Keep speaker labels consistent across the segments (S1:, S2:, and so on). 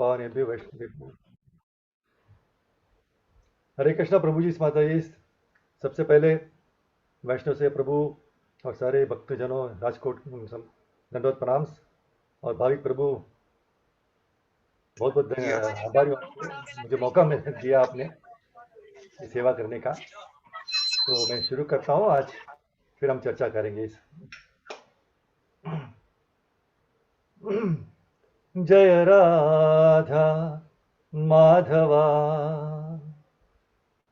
S1: पावनेभ्यो वैष्णवेभ्यो। हरे कृष्णा प्रभु जी, माता जी। सबसे पहले वैष्णव से प्रभु और सारे भक्तजनों राजकोट दंडवत प्रणाम। और भाविक प्रभु, बहुत बहुत आभारी हूँ आपको, मुझे मौका दिया आपने ये सेवा करने का। तो मैं शुरू करता हूँ आज, फिर हम चर्चा करेंगे इस। जय राधा माधवा,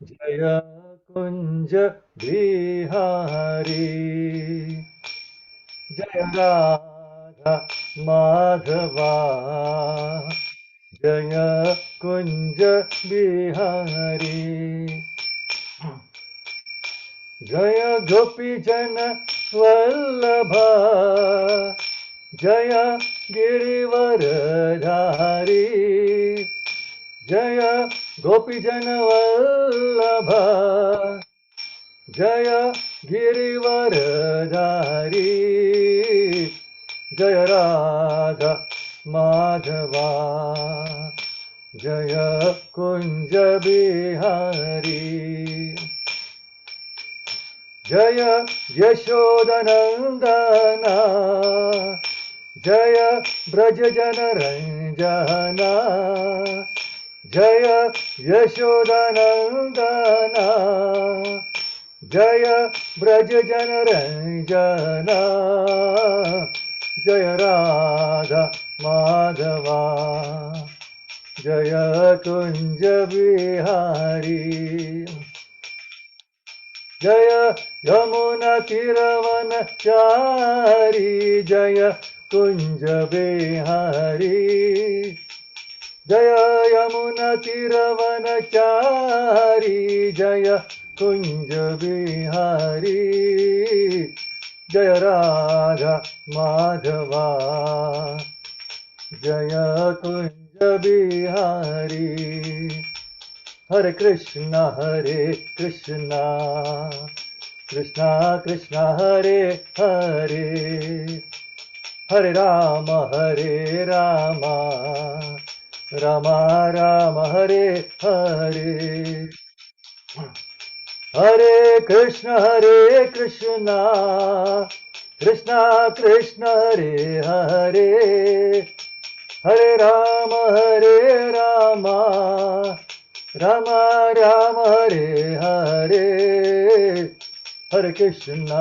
S1: जय कुंज बिहारी, जय राधा माधवा, जय कुंज बिहारी, जय गोपी जन वल्लभा, जय गिरिवरधारी, जय गोपी जन वल्लभा, जय गिरिवरधारी, जय राधा माधवा, जय कुंज बिहारी, जय यशोदनंदना, जय ब्रज जन रंजना, जय यशोदनंदना, जय ब्रज जन रंजना, जय राधा माधवा, जय कुंज बिहारी, जय यमुना तीरवनचारी, जय कुंज बिहारी, जय यमुना तीरवनचारी, जय कुंज बिहारी, जय राधा माधवा, जय कुंज बिहारी। हरे कृष्णा कृष्णा कृष्णा हरे हरे, हरे राम राम राम हरे हरे, हरे कृष्णा कृष्णा कृष्ण हरे हरे, हरे राम राम राम हरे हरे, हरे कृष्णा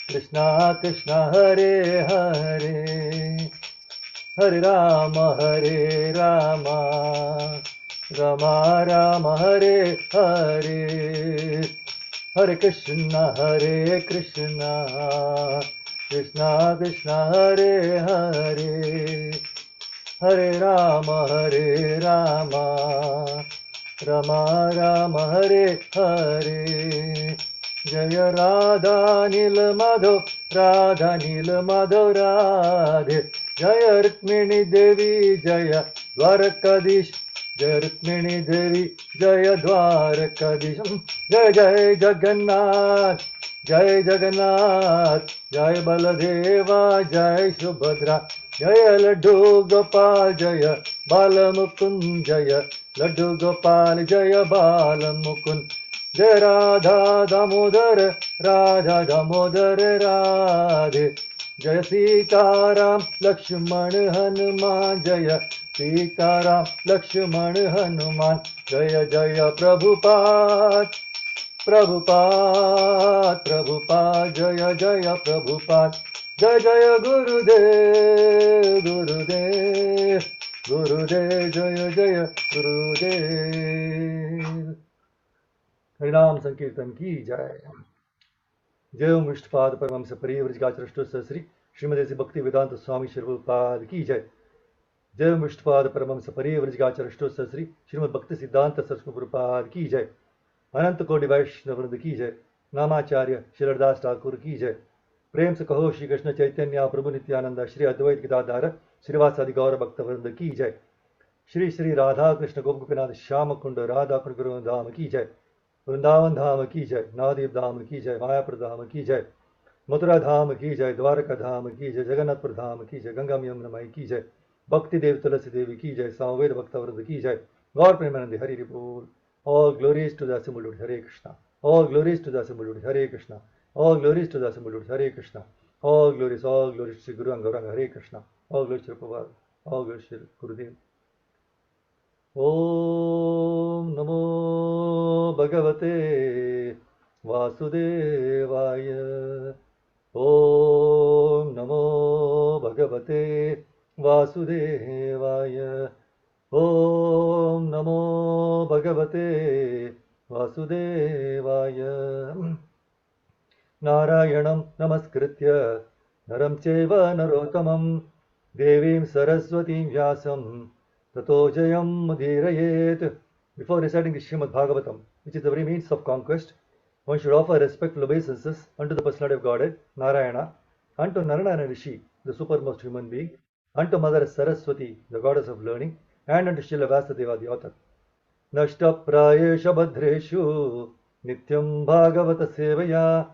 S1: कृष्णा कृष्णा हरे हरे, हरे राम राम राम हरे हरे, हरे कृष्णा कृष्णा कृष्णा हरे हरे, हरे राम राम राम हरे हरे, जय राधा नील माधव राधे, जय रुक्मिणी देवी जय द्वारकाधीश, जय रुक्मिणी देवी जय द्वारकाधीश, जय जय जगन्नाथ जय बलदेवा जय सुभद्रा, जय लड्डू गोपाल जय बाल मुकुंद, जय लड्डू गोपाल जय बाल मुकुंद, जय राधा दामोदर राधे, जय सीताराम लक्ष्मण हनुमान, जय सीताराम लक्ष्मण हनुमान, जय जय प्रभुपाद जय जय प्रभुपाद, जय जय गुरुदेव जय जय गुरुदेव। हरिनाम संकीर्तन की जय। जय ओम इष्टपाद परमहंस परिव्रजगाचार्य श्री श्रीमदे भक्ति वेदांत स्वामी श्री प्रभुपाद की जय। जय ओम इष्टपाद परमहंस परिव्रजगाचार्य श्री श्रीमद भक्ति सिद्धांत सरस्वती प्रभुपाद की जय। अनंत कोटि वैष्णव वृंद की जय। नामाचार्य श्रीहरदास ठाकुर की जय। प्रेम से कहो श्री कृष्ण चैतन्य प्रभु नित्यानंद श्री अद्वैत गदाधर श्रीवासादि गौर भक्त वृंद की जय। श्री श्री राधा कृष्ण गोपीनाथ श्याम कुंड राधा कुंड धाम की जय। वृंदावन धाम की जय। नवदीप धाम की जय। मायापुर धाम की जय। मथुरा धाम की जय, द्वारका धाम की जय, जगन्नाथपुर धाम की जय, गंगा यमुना माई की जय, भक्ति देव तुलसी देवी की जय, सामवेद भक्तवृंद की जय, गौर प्रेमानंद हरि बोल। All glories to the Assembled Lord, Hare Krishna. All glories to the Assembled Lord, Hare Krishna. All glories to the Assembled Lord, Hare Krishna. All glories to Guru Gauranga, Hare Krishna. All glories to Prabhupada. All glories to Gurudev. Om Namo Bhagavate Vasudevaya. Om Namo Bhagavate Vasudevaya. Om Namo Bhagavate Vasudevaya. Narayanam Namaskritya Naram Cheva Narottamam Devim Saraswatim Vyasam Tato Jayam Mudhirayet. Before reciting the Srimad Bhagavatam, which is the very means of conquest, one should offer respectful obeisances unto the personality of Godhead, Narayana, unto Narayana Rishi, the supermost human being, unto Mother Saraswati, the goddess of learning, and unto Srila Vyasadeva, the author. Nashtaprayesha Bhadreshu Nityam Bhagavata Sevaya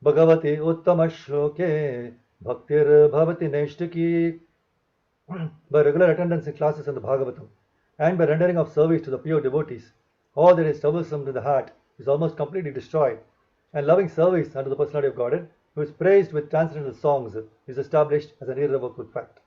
S1: Bhagavati Uttama Shloke Bhaktir Bhavati Neshtaki. By regular attendance in classes on the Bhagavatam and by rendering of service to the pure devotees, all that is troublesome to the heart is almost completely destroyed, and loving service unto the personality of Godhead, who is praised with transcendental songs, is established as an irrevocable fact.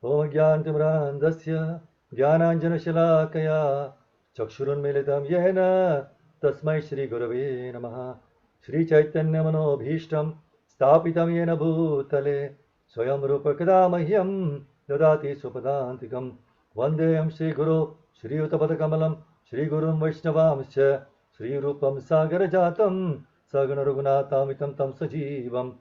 S1: Om Gyantimrandasya Gyananjanashalakaya Chakshurunmilitam Yena Tasmai Shri Gurave Namaha. Shri Chaitanya Manobhishtam Stapitam Yena Bhutale Swayam Rupakada Mahyam Dadati Supadantikam Vandeyam Shri Guru Shri Uttapadakamalam Shri Gurum Vaishnavamscha Shri Rupam Sagara Jatam Sagana Raghunatamitam Tam Sajivam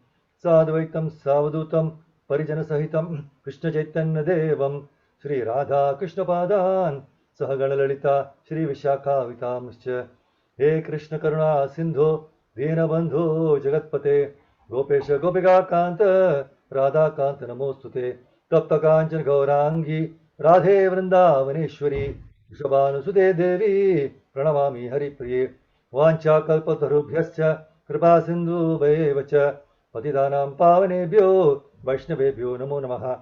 S1: Sadvaitam Savadutam Parijana Sahitam Krishna Chaitanya Devam Shri Radha Krishna Padan Sahagana Lalita Shri Vishakha Vitamscha. He Krishna Karuna Sindhu Dinabandhu Jagatpate Gopesha Gopika Kanta Radha Kanta Namostute Tapta Kanchan Gaurangi Radhe Vrindavaneshwari Vrishabhanusute Devi Pranamami Hari Priye Vancha Kalpatarubhyascha Kripa Sindhu Vayevacha Patidanam Pavanebhyo Vaishnavebhyo Namo Namaha.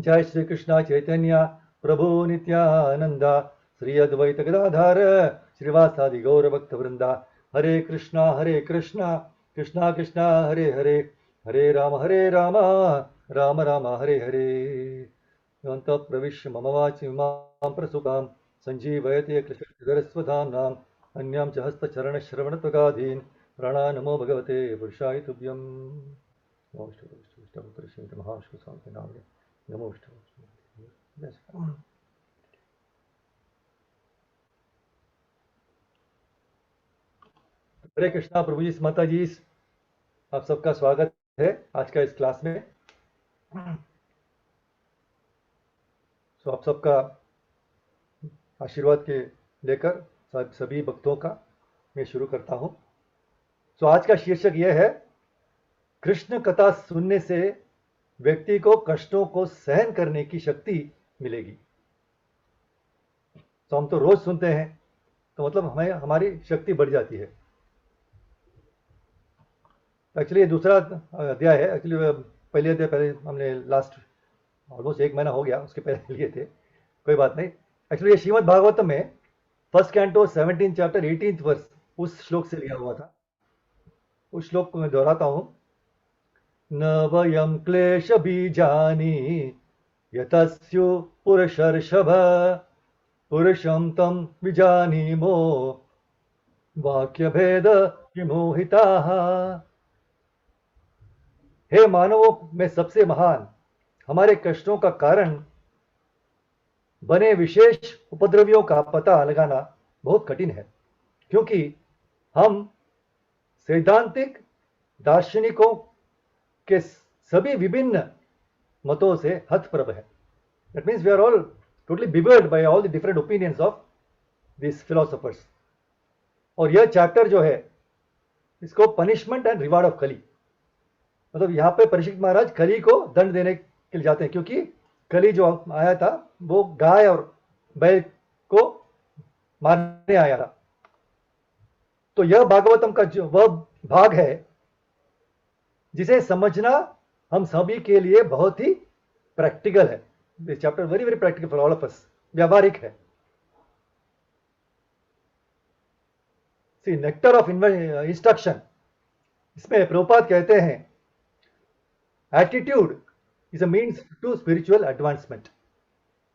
S1: Jai Shri Krishna Chaitanya Prabhu Nityananda Sri Advaita Gadadhara Srivasadi Gaura Bhakta Vrinda. Hare Krishna Krishna Krishna Hare Hare Hare Rama Rama Rama Hare Hare. Yanta Pravishya Mama Vachi Mam Prasukam Sanjeevayate Krishna Anyam Chahasta Charana Shravanatvagadhin Prana Namo Bhagavate Purushaya Tubhyam. Namo हरे कृष्णा प्रभु जी माता जी, आप सबका स्वागत है आज का इस class में। तो आप सबका आशीर्वाद के लेकर सभी भक्तों का मैं शुरू करता हूं। तो आज का शीर्षक यह है, कृष्ण कथा सुनने से व्यक्ति को कष्टों को सहन करने की शक्ति मिलेगी। तो हम तो रोज सुनते हैं, तो मतलब हमें हमारी शक्ति बढ़ जाती है। एक्चुअली ये दूसरा अध्याय है। एक्चुअली पहले अध्याय पहले हमने लास्ट ऑलमोस्ट 1 महीना हो गया उसके पहले लिए थे, कोई बात नहीं। एक्चुअली ये श्रीमद् भागवतम में फर्स्ट कैंटो 17 चैप्टर 18 वर्स उस श्लोक से लिया हुआ था। उस श्लोक को मैं दोहराता हूं। न वयम क्लेश बीजानि यतस्यु पुरुषर्षभ पुरुषं तम विजानीमो वाक्य भेद विमोहिताः। हे मानवों में सबसे महान, हमारे कष्टों का कारण बने विशेष उपद्रवियों का पता लगाना बहुत कठिन है, क्योंकि हम सैद्धांतिक दार्शनिकों के सभी विभिन्न मतों से हतप्रभ है। That means we are all totally bewildered by all the different opinions of these philosophers. और यह चैप्टर जो है इसको पनिशमेंट एंड रिवार्ड ऑफ कली, मतलब यहाँ पे परीक्षित महाराज कली को दंड देने के लिए जाते हैं, क्योंकि कली जो आया था वो गाय और बैल को मारने आया था। तो यह भागवतम का जो वह भाग है जिसे समझना हम सभी के लिए बहुत ही प्रैक्टिकल है। This chapter very very practical for all of us, व्यावहारिक है। सी नेक्टर ऑफ इंस्ट्रक्शन, इसमें प्रभुपाद कहते हैं attitude is a means to spiritual advancement.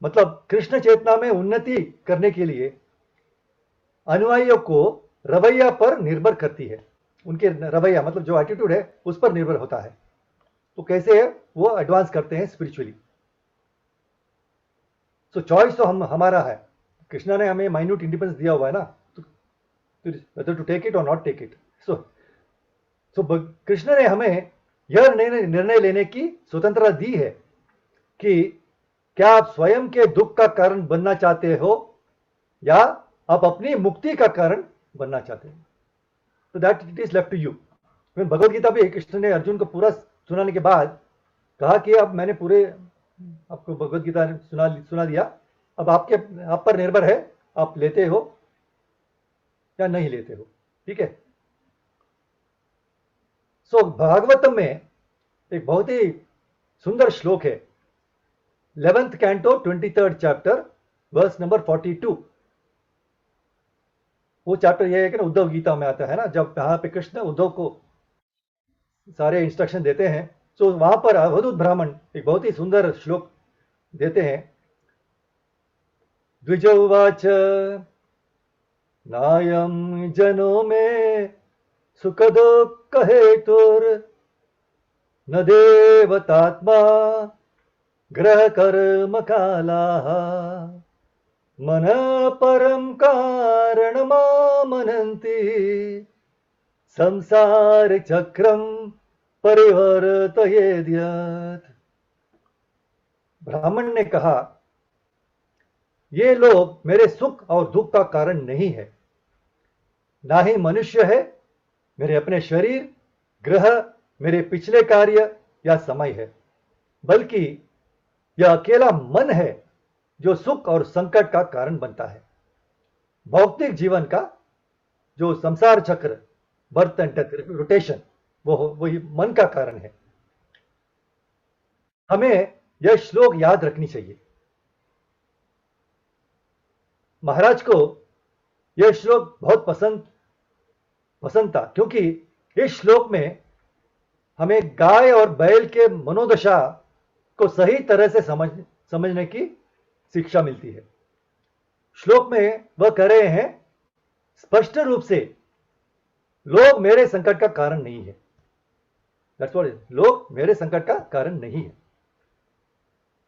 S1: मतलब कृष्ण चेतना में उन्नति करने के लिए अनुयायियों को रवैया पर निर्भर करती है। उनके रवैया मतलब जो एटीट्यूड है उस पर निर्भर होता है। तो कैसे है वो एडवांस करते हैं स्पिरिचुअली। सो चॉइस तो हमारा है। कृष्णा ने हमें माइन्यूट इंडिपेंडेंस दिया हुआ है ना, तो वेदर टू टेक इट और नॉट टेक इट। सो कृष्ण ने हमें यह निर्णय लेने की स्वतंत्रता दी है कि क्या आप स्वयं के दुख का कारण बनना चाहते हो या आप अपनी मुक्ति का कारण बनना चाहते हैं। तो that it is left to you. Bhagavad Gita भी कृष्ण ने अर्जुन को पूरा सुनाने के बाद कहा कि अब मैंने पूरे आपको भगवत गीता सुना दिया, अब आप पर निर्भर है आप लेते हो या नहीं लेते हो। ठीक है। सो भागवतम में एक बहुत ही सुंदर श्लोक है, 11th canto 23rd chapter verse number 42। वो चैप्टर ये है कि ना उद्धव गीता में आता है ना, जब यहाँ पे कृष्ण उद्धव को सारे इंस्ट्रक्शन देते हैं। तो वहां पर अवधूत ब्राह्मण एक बहुत ही सुंदर श्लोक देते हैं। द्विजोवाच नायम जनो में सुखदो कहेतुर न देवतात्मा ग्रह कर्म काला मन परम कारण मनंती संसार चक्रम परिवर्तयेद्यत्। ब्राह्मण ने कहा ये लोग मेरे सुख और दुख का कारण नहीं है, ना ही मनुष्य है, मेरे अपने शरीर, ग्रह, मेरे पिछले कार्य या समय है, बल्कि यह अकेला मन है जो सुख और संकट का कारण बनता है। भौतिक जीवन का जो संसार चक्र, बर्थ एंड डेथ, रोटेशन, वही मन का कारण है। हमें यह श्लोक याद रखनी चाहिए। महाराज को यह श्लोक बहुत पसंद था, क्योंकि इस श्लोक में हमें गाय और बैल के मनोदशा को सही तरह से समझने की शिक्षा मिलती है। श्लोक में वह कह रहे हैं स्पष्ट रूप से लोग मेरे संकट का कारण नहीं है। दैट्स व्हाट इज, लोग मेरे संकट का कारण नहीं है।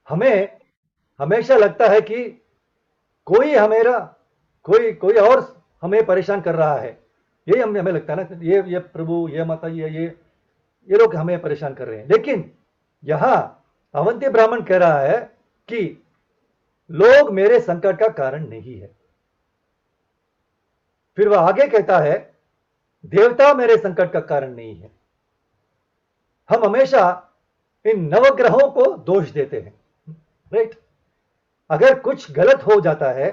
S1: हमें हमेशा लगता है कि कोई कोई और हमें परेशान कर रहा है। यही हमें लगता है ना, ये प्रभु, ये माता, ये लोग हमें परेशान कर रहे हैं। लेकिन यहां अवंती ब्राह्मण कह रहा है कि लोग मेरे संकट का कारण नहीं है। फिर वह आगे कहता है देवता मेरे संकट का कारण नहीं है। हम हमेशा इन नवग्रहों को दोष देते हैं, राइट। अगर कुछ गलत हो जाता है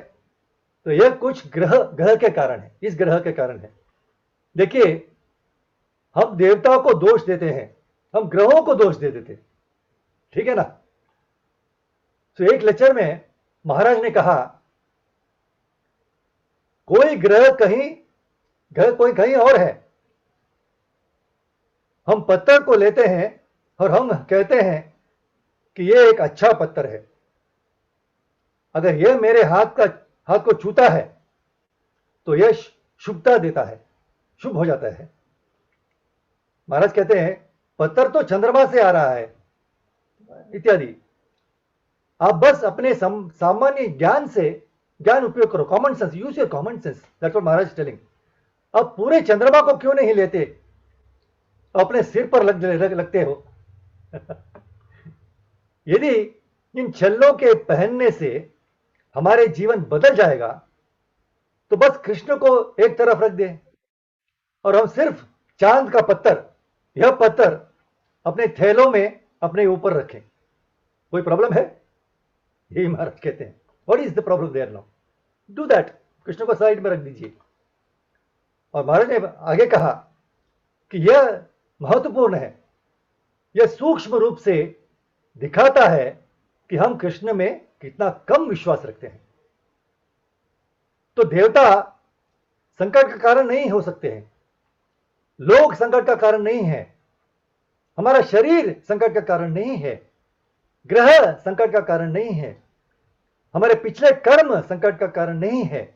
S1: तो यह कुछ ग्रह के कारण है, इस ग्रह के कारण है। देखिए, हम देवताओं को दोष देते हैं, हम ग्रहों को दोष दे देते, ठीक है ना। तो एक लेक्चर में महाराज ने कहा कोई ग्रह कोई कहीं और है। हम पत्थर को लेते हैं और हम कहते हैं कि यह एक अच्छा पत्थर है। अगर यह मेरे हाथ को छूता है तो यह शुभता देता है, शुभ हो जाता है। महाराज कहते हैं पत्थर तो चंद्रमा से आ रहा है इत्यादि। आप बस अपने सामान्य ज्ञान उपयोग करो, common sense, use your common sense. That's what Maharaj telling. अब पूरे चंद्रमा को क्यों नहीं लेते, अपने सिर पर लगते हो। यदि इन छल्लों के पहनने से हमारे जीवन बदल जाएगा तो बस कृष्ण को एक तरफ रख दें और हम सिर्फ चांद का पत्थर, यह पत्थर अपने थैलों में अपने ऊपर रखें। कोई प्रॉब्लम है? यही महाराज कहते हैं what is the problem there now, do that. Krishna को साइड में रख दीजिए। और महाराज ने आगे कहा कि यह महत्वपूर्ण है यह सूक्ष्म रूप से दिखाता है कि हम कृष्ण में कितना कम विश्वास रखते हैं। तो देवता संकट का कारण नहीं हो सकते हैं, लोग संकट का कारण नहीं है, हमारा शरीर संकट का कारण नहीं है, ग्रह संकट का कारण नहीं है, हमारे पिछले कर्म संकट का कारण नहीं है,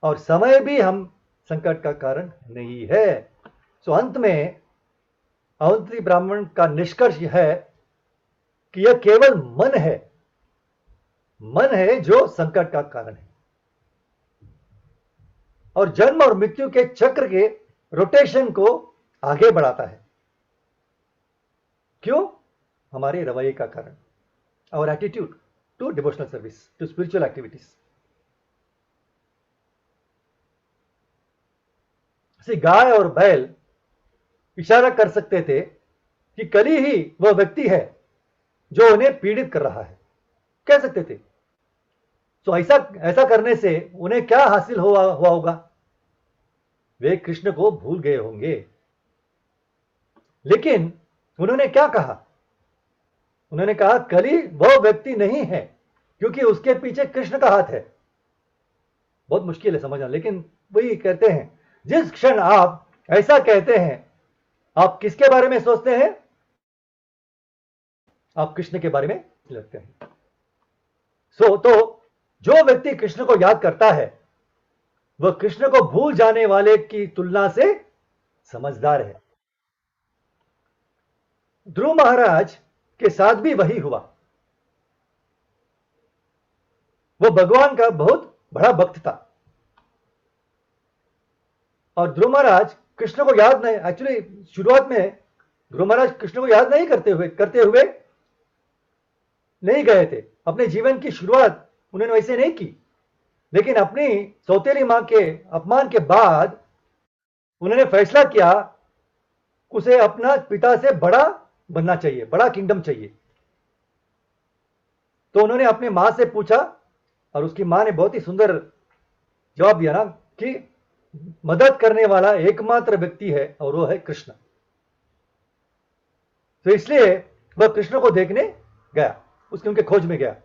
S1: और समय भी हम संकट का कारण नहीं है। सो अंत में अवंती ब्राह्मण का निष्कर्ष है कि यह केवल मन है जो संकट का कारण है, और जन्म और मृत्यु के चक्र के रोटेशन को आगे बढ़ाता है। क्यों? हमारे रवैये का कारण, our attitude to devotional service, to spiritual activities. गाय और बैल इशारा कर सकते थे कि कली ही वह व्यक्ति है जो उन्हें पीड़ित कर रहा है, कह सकते थे। तो ऐसा करने से उन्हें क्या हासिल हुआ होगा? वे कृष्ण को भूल गए होंगे। लेकिन उन्होंने क्या कहा? उन्होंने कहा कली वह व्यक्ति नहीं है, क्योंकि उसके पीछे कृष्ण का हाथ है। बहुत मुश्किल है समझना, लेकिन वही कहते हैं, जिस क्षण आप ऐसा कहते हैं, आप किसके बारे में सोचते हैं? आप कृष्ण के बारे में लगते हैं। तो जो व्यक्ति कृष्ण को याद करता है, वह कृष्ण को भूल जाने वाले की तुलना से समझदार है। ध्रुव महाराज के साथ भी वही हुआ। वह भगवान का बहुत बड़ा भक्त था, और ध्रुव महाराज कृष्ण को याद नहीं, एक्चुअली शुरुआत में ध्रुव महाराज कृष्ण को याद नहीं करते हुए नहीं गए थे। अपने जीवन की शुरुआत उन्होंने वैसे नहीं की, लेकिन अपनी सौतेली मां के अपमान के बाद उन्होंने फैसला किया उसे अपना पिता से बड़ा बनना चाहिए, बड़ा किंगडम चाहिए। तो उन्होंने अपनी मां से पूछा, और उसकी मां ने बहुत ही सुंदर जवाब दिया ना, कि मदद करने वाला एकमात्र व्यक्ति है और वो है कृष्ण। तो इसलिए वह कृष्ण को देखने गया, उनके खोज में गया,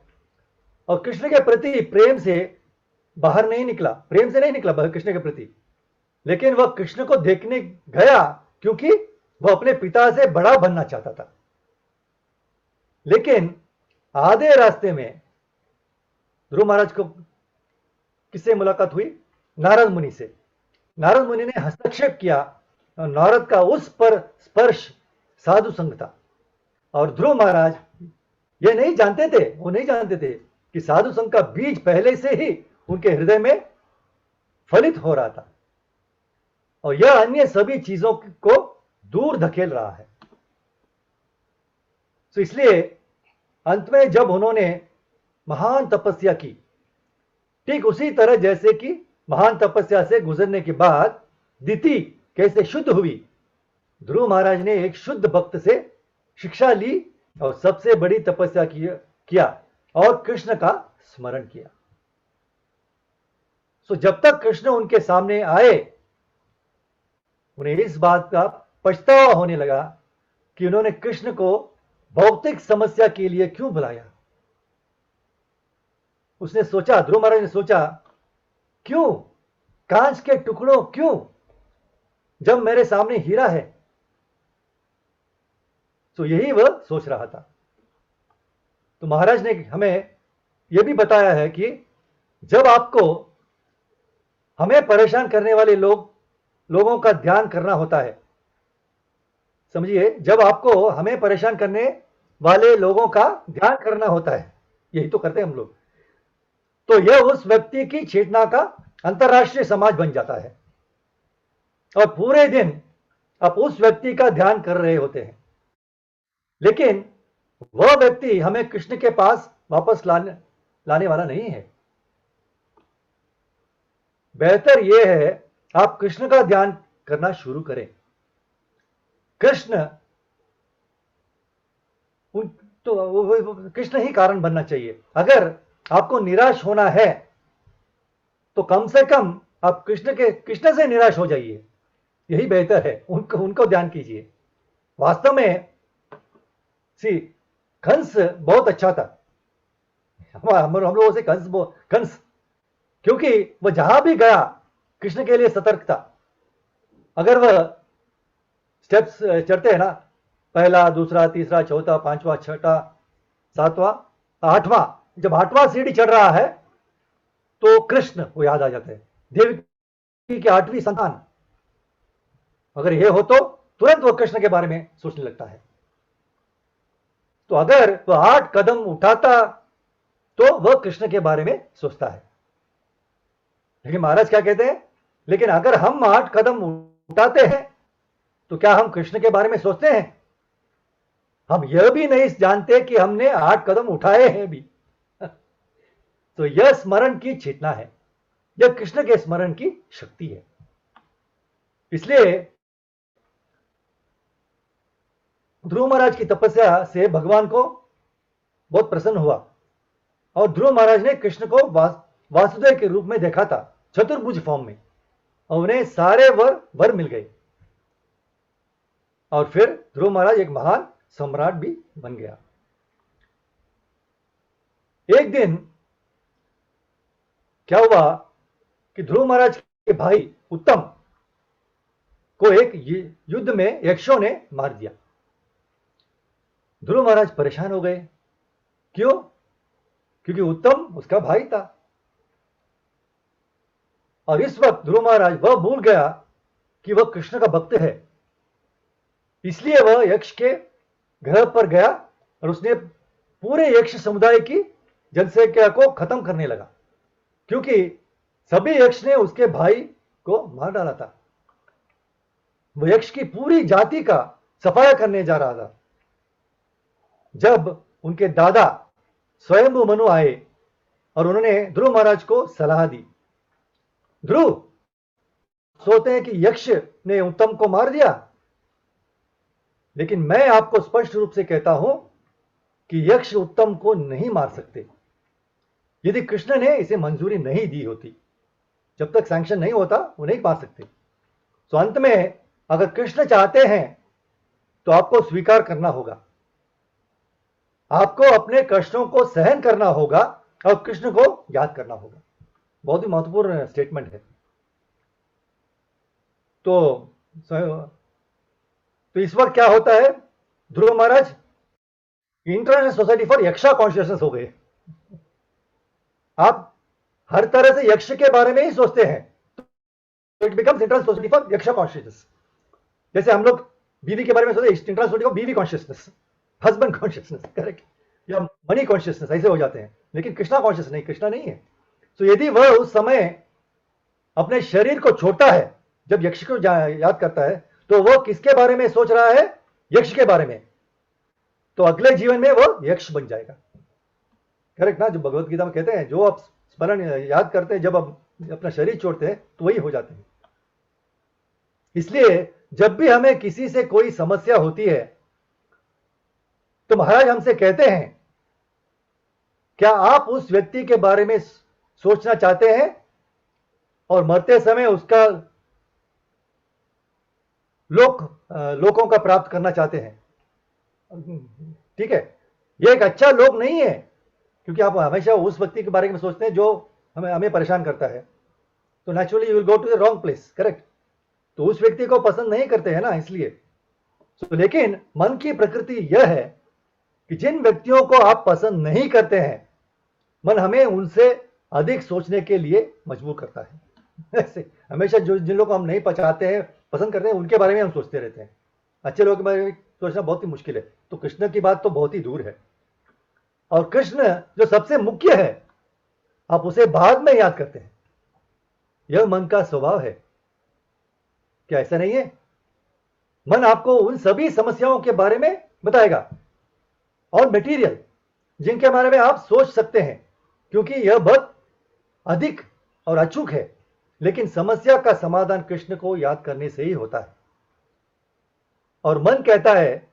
S1: और कृष्ण के प्रति प्रेम से बाहर नहीं निकला, प्रेम से नहीं निकला कृष्ण के प्रति, लेकिन वह कृष्ण को देखने गया क्योंकि वह अपने पिता से बड़ा बनना चाहता था। लेकिन आधे रास्ते में ध्रुव महाराज को किससे मुलाकात हुई? नारद मुनि से। नारद मुनि ने हस्तक्षेप किया, और नारद का उस पर स्पर्श साधु संग था। और ध्रुव महाराज ये नहीं जानते थे, वो नहीं जानते थे कि साधु संग का बीज पहले से ही उनके हृदय में फलित हो रहा था, और यह अन्य सभी चीजों को दूर धकेल रहा है। तो इसलिए अंत में जब उन्होंने महान तपस्या की, ठीक उसी तरह जैसे कि महान तपस्या से गुजरने के बाद दिति कैसे शुद्ध हुई, ध्रुव महाराज ने एक शुद्ध भक्त से शिक्षा ली और सबसे बड़ी तपस्या किया और कृष्ण का स्मरण किया। सो जब तक कृष्ण उनके सामने आए, उन्हें इस बात का पछतावा होने लगा कि उन्होंने कृष्ण को भौतिक समस्या के लिए क्यों बुलाया। उसने सोचा, ध्रुव महाराज ने सोचा, क्यों कांच के टुकड़ों, क्यों, जब मेरे सामने हीरा है। तो यही वह सोच रहा था। तो महाराज ने हमें यह भी बताया है कि जब आपको हमें परेशान करने वाले लोगों का ध्यान करना होता है, समझिए, जब आपको हमें परेशान करने वाले लोगों का ध्यान करना होता है, यही तो करते हैं हम लोग, तो यह उस व्यक्ति की चेतना का अंतरराष्ट्रीय समाज बन जाता है, और पूरे दिन आप उस व्यक्ति का ध्यान कर रहे होते हैं, लेकिन वह व्यक्ति हमें कृष्ण के पास वापस लाने वाला नहीं है। बेहतर यह है आप कृष्ण का ध्यान करना शुरू करें। कृष्ण कृष्ण ही कारण बनना चाहिए। अगर आपको निराश होना है तो कम से कम आप कृष्ण से निराश हो जाइए, यही बेहतर है। उनको ध्यान कीजिए। वास्तव में सी कंस बहुत अच्छा था, हम लोगों से कंस, क्योंकि वह जहां भी गया कृष्ण के लिए सतर्क था। अगर वह स्टेप्स चढ़ते हैं ना, पहला, दूसरा, तीसरा, चौथा, पांचवा, छठा, सातवां, आठवां, जब आठवां सीढ़ी चढ़ रहा है तो कृष्ण वो याद आ जाते हैं, देवकी की आठवीं संतान। अगर ये हो तो तुरंत वो कृष्ण के बारे में सोचने लगता है। तो अगर वह 8 कदम उठाता तो वह कृष्ण के बारे में सोचता है। लेकिन महाराज क्या कहते हैं, लेकिन अगर हम 8 कदम उठाते हैं तो क्या हम कृष्ण के बारे में सोचते हैं? हम यह भी नहीं जानते कि हमने 8 कदम उठाए हैं भी। तो यह स्मरण की चेतना है, यह कृष्ण के स्मरण की शक्ति है। इसलिए ध्रुव महाराज की तपस्या से भगवान को बहुत प्रसन्न हुआ और ध्रुव महाराज ने कृष्ण को वासुदेव के रूप में देखा था, चतुर्भुज फॉर्म में, और उन्हें सारे वर मिल गए। और फिर ध्रुव महाराज एक महान सम्राट भी बन गया। एक दिन क्या हुआ कि ध्रुव महाराज के भाई उत्तम को एक युद्ध में यक्षों ने मार दिया। ध्रुव महाराज परेशान हो गए। क्यों? क्योंकि उत्तम उसका भाई था। और इस वक्त ध्रुव महाराज वह भूल गया कि वह कृष्ण का भक्त है, इसलिए वह यक्ष के ग्रह पर गया और उसने पूरे यक्ष समुदाय की जनसंख्या को खत्म करने लगा, क्योंकि सभी यक्ष ने उसके भाई को मार डाला था। वह यक्ष की पूरी जाति का सफाया करने जा रहा था। जब उनके दादा स्वयंभू मनु आए और उन्होंने ध्रुव महाराज को सलाह दी, ध्रुव सोचते हैं कि यक्ष ने उत्तम को मार दिया, लेकिन मैं आपको स्पष्ट रूप से कहता हूं कि यक्ष उत्तम को नहीं मार सकते। यदि कृष्ण ने इसे मंजूरी नहीं दी होती, जब तक सैंक्शन नहीं होता वो नहीं मार सकते। तो अंत में अगर कृष्ण चाहते हैं तो आपको स्वीकार करना होगा, आपको अपने कष्टों को सहन करना होगा और कृष्ण को याद करना होगा। बहुत ही महत्वपूर्ण स्टेटमेंट है। तो इस वक्त क्या होता है, Dhruv Maharaj international society for यक्षा कॉन्शियसनेस हो गए। आप हर तरह से यक्ष के बारे में ही सोचते हैं, तो it becomes international society for यक्षा कॉन्शियसनेस। जैसे हम लोग बीवी के बारे में सोचते हैं, इंटरनेशनल सोसाइटी फॉर बीवी कॉन्शियसनेस, हस्बैंड कॉन्शियसनेस, करेक्ट, या मनी कॉन्शियसनेस, ऐसे हो जाते हैं। लेकिन कृष्णा कॉन्शियस नहीं, कृष्णा नहीं है। तो यदि वह उस समय अपने शरीर को छोड़ता है, जब यक्ष को याद करता है, तो वह किसके बारे में सोच रहा है? यक्ष के बारे में। तो अगले जीवन में वह यक्ष बन जाएगा। करेक्ट ना? जो भगवत गीता में कहते हैं, जो आप स्मरण याद करते हैं, जब आप अपना शरीर छोड़ते हैं तो वही हो जाते हैं। इसलिए जब भी हमें किसी से कोई समस्या होती है तो महाराज हमसे कहते हैं, क्या आप उस व्यक्ति के बारे में सोचना चाहते हैं और मरते समय उसका लोकों का प्राप्त करना चाहते हैं? ठीक है, ये एक अच्छा लोक नहीं है, क्योंकि आप हमेशा उस व्यक्ति के बारे में सोचते हैं जो हमें परेशान करता है, तो naturally you will go to the wrong place, correct. तो उस व्यक्ति को पसंद नहीं करते हैं ना, इसलिए। तो लेकिन मन की प्रकृति यह है कि जिन व्यक्तियों को आप पसंद नहीं करते हैं, मन हमें उनसे अधिक सोचने के लिए मजबूर करता है। ऐसे हमेशा जिन लोगों को हम नहीं पचाते हैं, पसंद करते हैं, उनके बारे में हम सोचते रहते हैं। अच्छे लोगों के बारे में सोचना बहुत ही मुश्किल है। तो कृष्ण की बात तो बहुत ही दूर है। और कृष्ण जो सबसे मुख्य है, आप उसे बाद में याद करते हैं। यह मन का स्वभाव है। क्या ऐसा नहीं है? मन आपको उन सभी समस्याओं के बारे में बताएगा और मटेरियल जिनके बारे में आप सोच सकते हैं, क्योंकि यह बहुत अधिक और अचूक है। लेकिन समस्या का समाधान कृष्ण को याद करने से ही होता है। और मन कहता है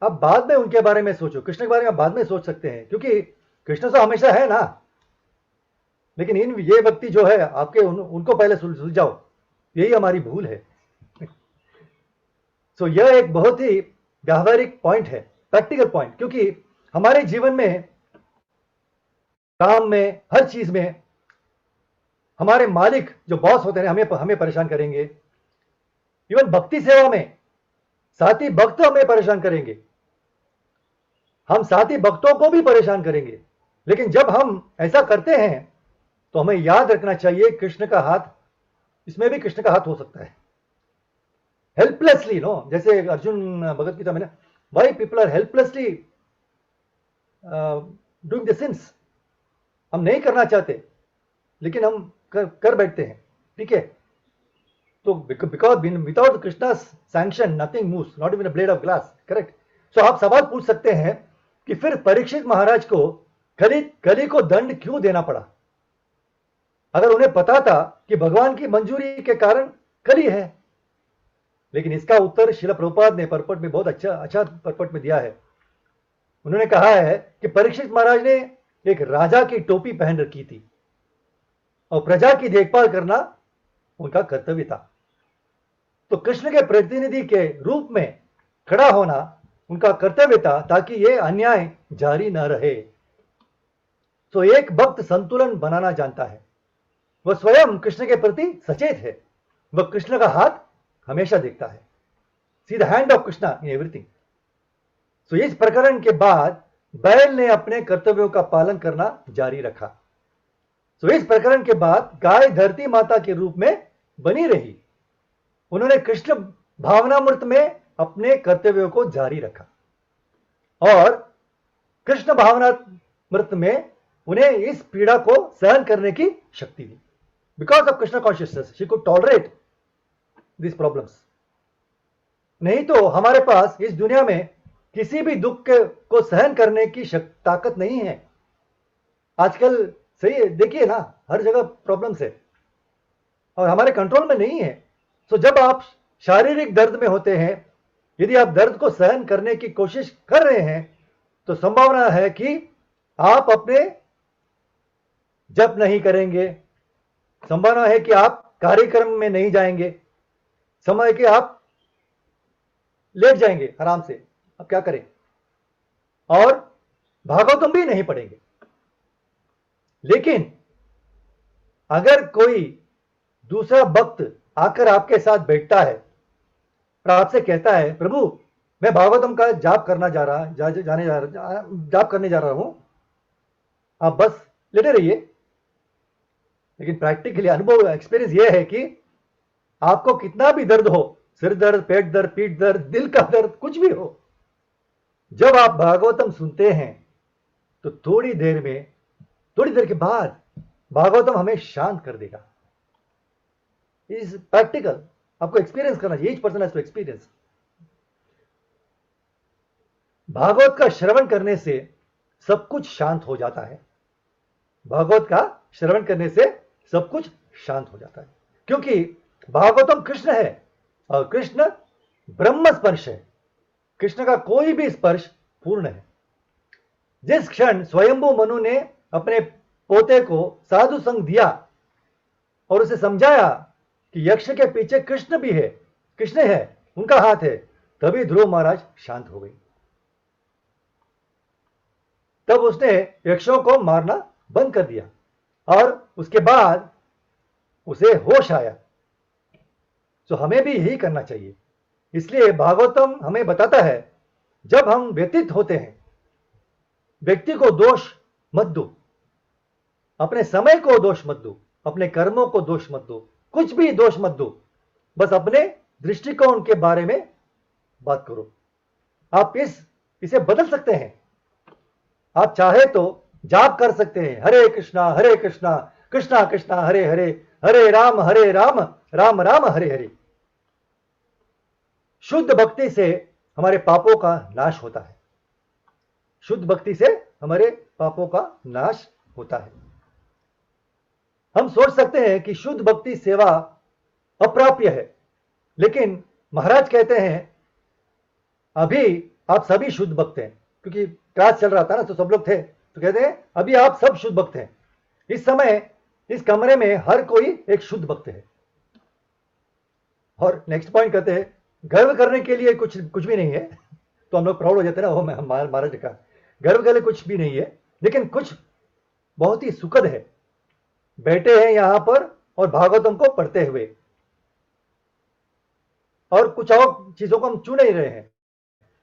S1: अब बाद में उनके बारे में सोचो, कृष्ण के बारे में बाद में सोच सकते हैं, क्योंकि कृष्ण तो हमेशा है ना। लेकिन ये व्यक्ति जो है आपके, उनको पहले सुलझाओ, यही हमारी भूल है। सो यह एक बहुत ही व्यावहारिक पॉइंट है, प्रैक्टिकल पॉइंट, क्योंकि हमारे जीवन में, काम में, हर चीज में हमारे मालिक जो बॉस होते हैं हमें परेशान करेंगे। इवन भक्ति सेवा में साथी भक्त हमें परेशान करेंगे, हम साथी भक्तों को भी परेशान करेंगे। लेकिन जब हम ऐसा करते हैं तो हमें याद रखना चाहिए कृष्ण का हाथ, इसमें भी कृष्ण का हाथ हो सकता है। हेल्पलेसली, नो, जैसे अर्जुन भगवत गीता में ना, why people are helplessly doing the sins, हम नहीं करना चाहते लेकिन हम कर बैठते हैं, ठीक है। तो because without Krishna sanction nothing moves, not even a blade of glass, correct. So आप सवाल पूछ सकते हैं कि फिर परीक्षित महाराज को कली को दंड क्यों देना पड़ा, अगर उन्हें पता था कि भगवान की मंजूरी के कारण कली है। लेकिन इसका उत्तर श्रील प्रभुपाद ने परपट में बहुत अच्छा परपट में दिया है। उन्होंने कहा है कि परीक्षित महाराज ने एक राजा की टोपी पहन रखी थी और प्रजा की देखभाल करना उनका कर्तव्य था। तो कृष्ण के प्रतिनिधि के रूप में खड़ा होना उनका कर्तव्य था, ताकि यह अन्याय जारी न रहे। तो एक भक्त संतुलन बनाना जानता है, वह स्वयं कृष्ण के प्रति सचेत है, वह कृष्ण का हाथ हमेशा देखता है। See the hand of Krishna in everything. तो इस प्रकरण के बाद बैल ने अपने कर्तव्यों का पालन करना जारी रखा। तो इस प्रकरण के बाद गाय धरती माता के रूप में बनी रही, उन्होंने कृष्ण भावनामृत में अपने कर्तव्यों को जारी रखा और कृष्ण भावनामृत में उन्हें इस पीड़ा को सहन करने की शक्ति दी। Because of Krishna consciousness she could tolerate this problems. नहीं तो हमारे पास इस दुनिया में किसी भी दुख को सहन करने की ताकत नहीं है। आजकल सही है, देखिए ना, हर जगह प्रॉब्लम्स है और हमारे कंट्रोल में नहीं है। तो जब आप शारीरिक दर्द में होते हैं, यदि आप दर्द को सहन करने की कोशिश कर रहे हैं तो संभावना है कि आप अपने जप नहीं करेंगे, संभावना है कि आप कार्यक्रम में नहीं जाएंगे, समय कि आप लेट जाएंगे आराम से, अब क्या करें, और भागवतम भी नहीं पढ़ेंगे। लेकिन अगर कोई दूसरा भक्त आकर आपके साथ बैठता है और आपसे कहता है, प्रभु मैं भागवतम का जाप करने जा रहा हूं, आप बस लेटे रहिए। लेकिन प्रैक्टिकली अनुभव एक्सपीरियंस यह है कि आपको कितना भी दर्द हो, सिर दर्द, पेट दर्द, पीठ दर्द, दिल का दर्द, कुछ भी हो, जब आप भागवतम सुनते हैं तो थोड़ी देर के बाद भागवतम हमें शांत कर देगा। इज प्रैक्टिकल, आपको एक्सपीरियंस करना चाहिए, each person has to experience. Bhagavat का श्रवण करने से सब कुछ शांत हो जाता है। भागवत का श्रवण करने से सब कुछ शांत हो जाता है, क्योंकि भागवतम कृष्ण है और कृष्ण ब्रह्म स्पर्श है। कृष्ण का कोई भी स्पर्श पूर्ण है। जिस क्षण स्वयंभू मनु ने अपने पोते को साधु संग दिया और उसे समझाया कि यक्ष के पीछे कृष्ण भी है, कृष्ण है, उनका हाथ है, तभी ध्रुव महाराज शांत हो गई। तब उसने यक्षों को मारना बंद कर दिया और उसके बाद उसे होश आया। तो हमें भी यही करना चाहिए। इसलिए भागवतम हमें बताता है, जब हम व्यतीत होते हैं, व्यक्ति को दोष मत दो, अपने समय को दोष मत दो, अपने कर्मों को दोष मत दो, कुछ भी दोष मत दो, बस अपने दृष्टिकोण के बारे में बात करो। आप इसे बदल सकते हैं। आप चाहे तो जाप कर सकते हैं, हरे कृष्णा कृष्णा कृष्णा हरे हरे, हरे राम राम राम हरे हरे। शुद्ध भक्ति से हमारे पापों का नाश होता है। शुद्ध भक्ति से हमारे पापों का नाश होता है। हम सोच सकते हैं कि शुद्ध भक्ति सेवा अप्राप्य है, लेकिन महाराज कहते हैं अभी आप सभी शुद्ध भक्त हैं, क्योंकि क्लास चल रहा था ना तो सब लोग थे, तो कहते हैं अभी आप सब शुद्ध भक्त हैं। इस समय इस कमरे में हर कोई एक शुद्ध भक्त है। और नेक्स्ट पॉइंट कहते हैं गर्व करने के लिए कुछ भी नहीं है, तो हम लोग प्राउड हो जाते हैं ना, वो महाराज ने कहा। गर्व के लिए कुछ भी नहीं है, लेकिन कुछ बहुत ही सुखद है। बैठे हैं यहां पर और भागवतम को पढ़ते हुए, और कुछ और चीजों को हम चुन नहीं रहे हैं।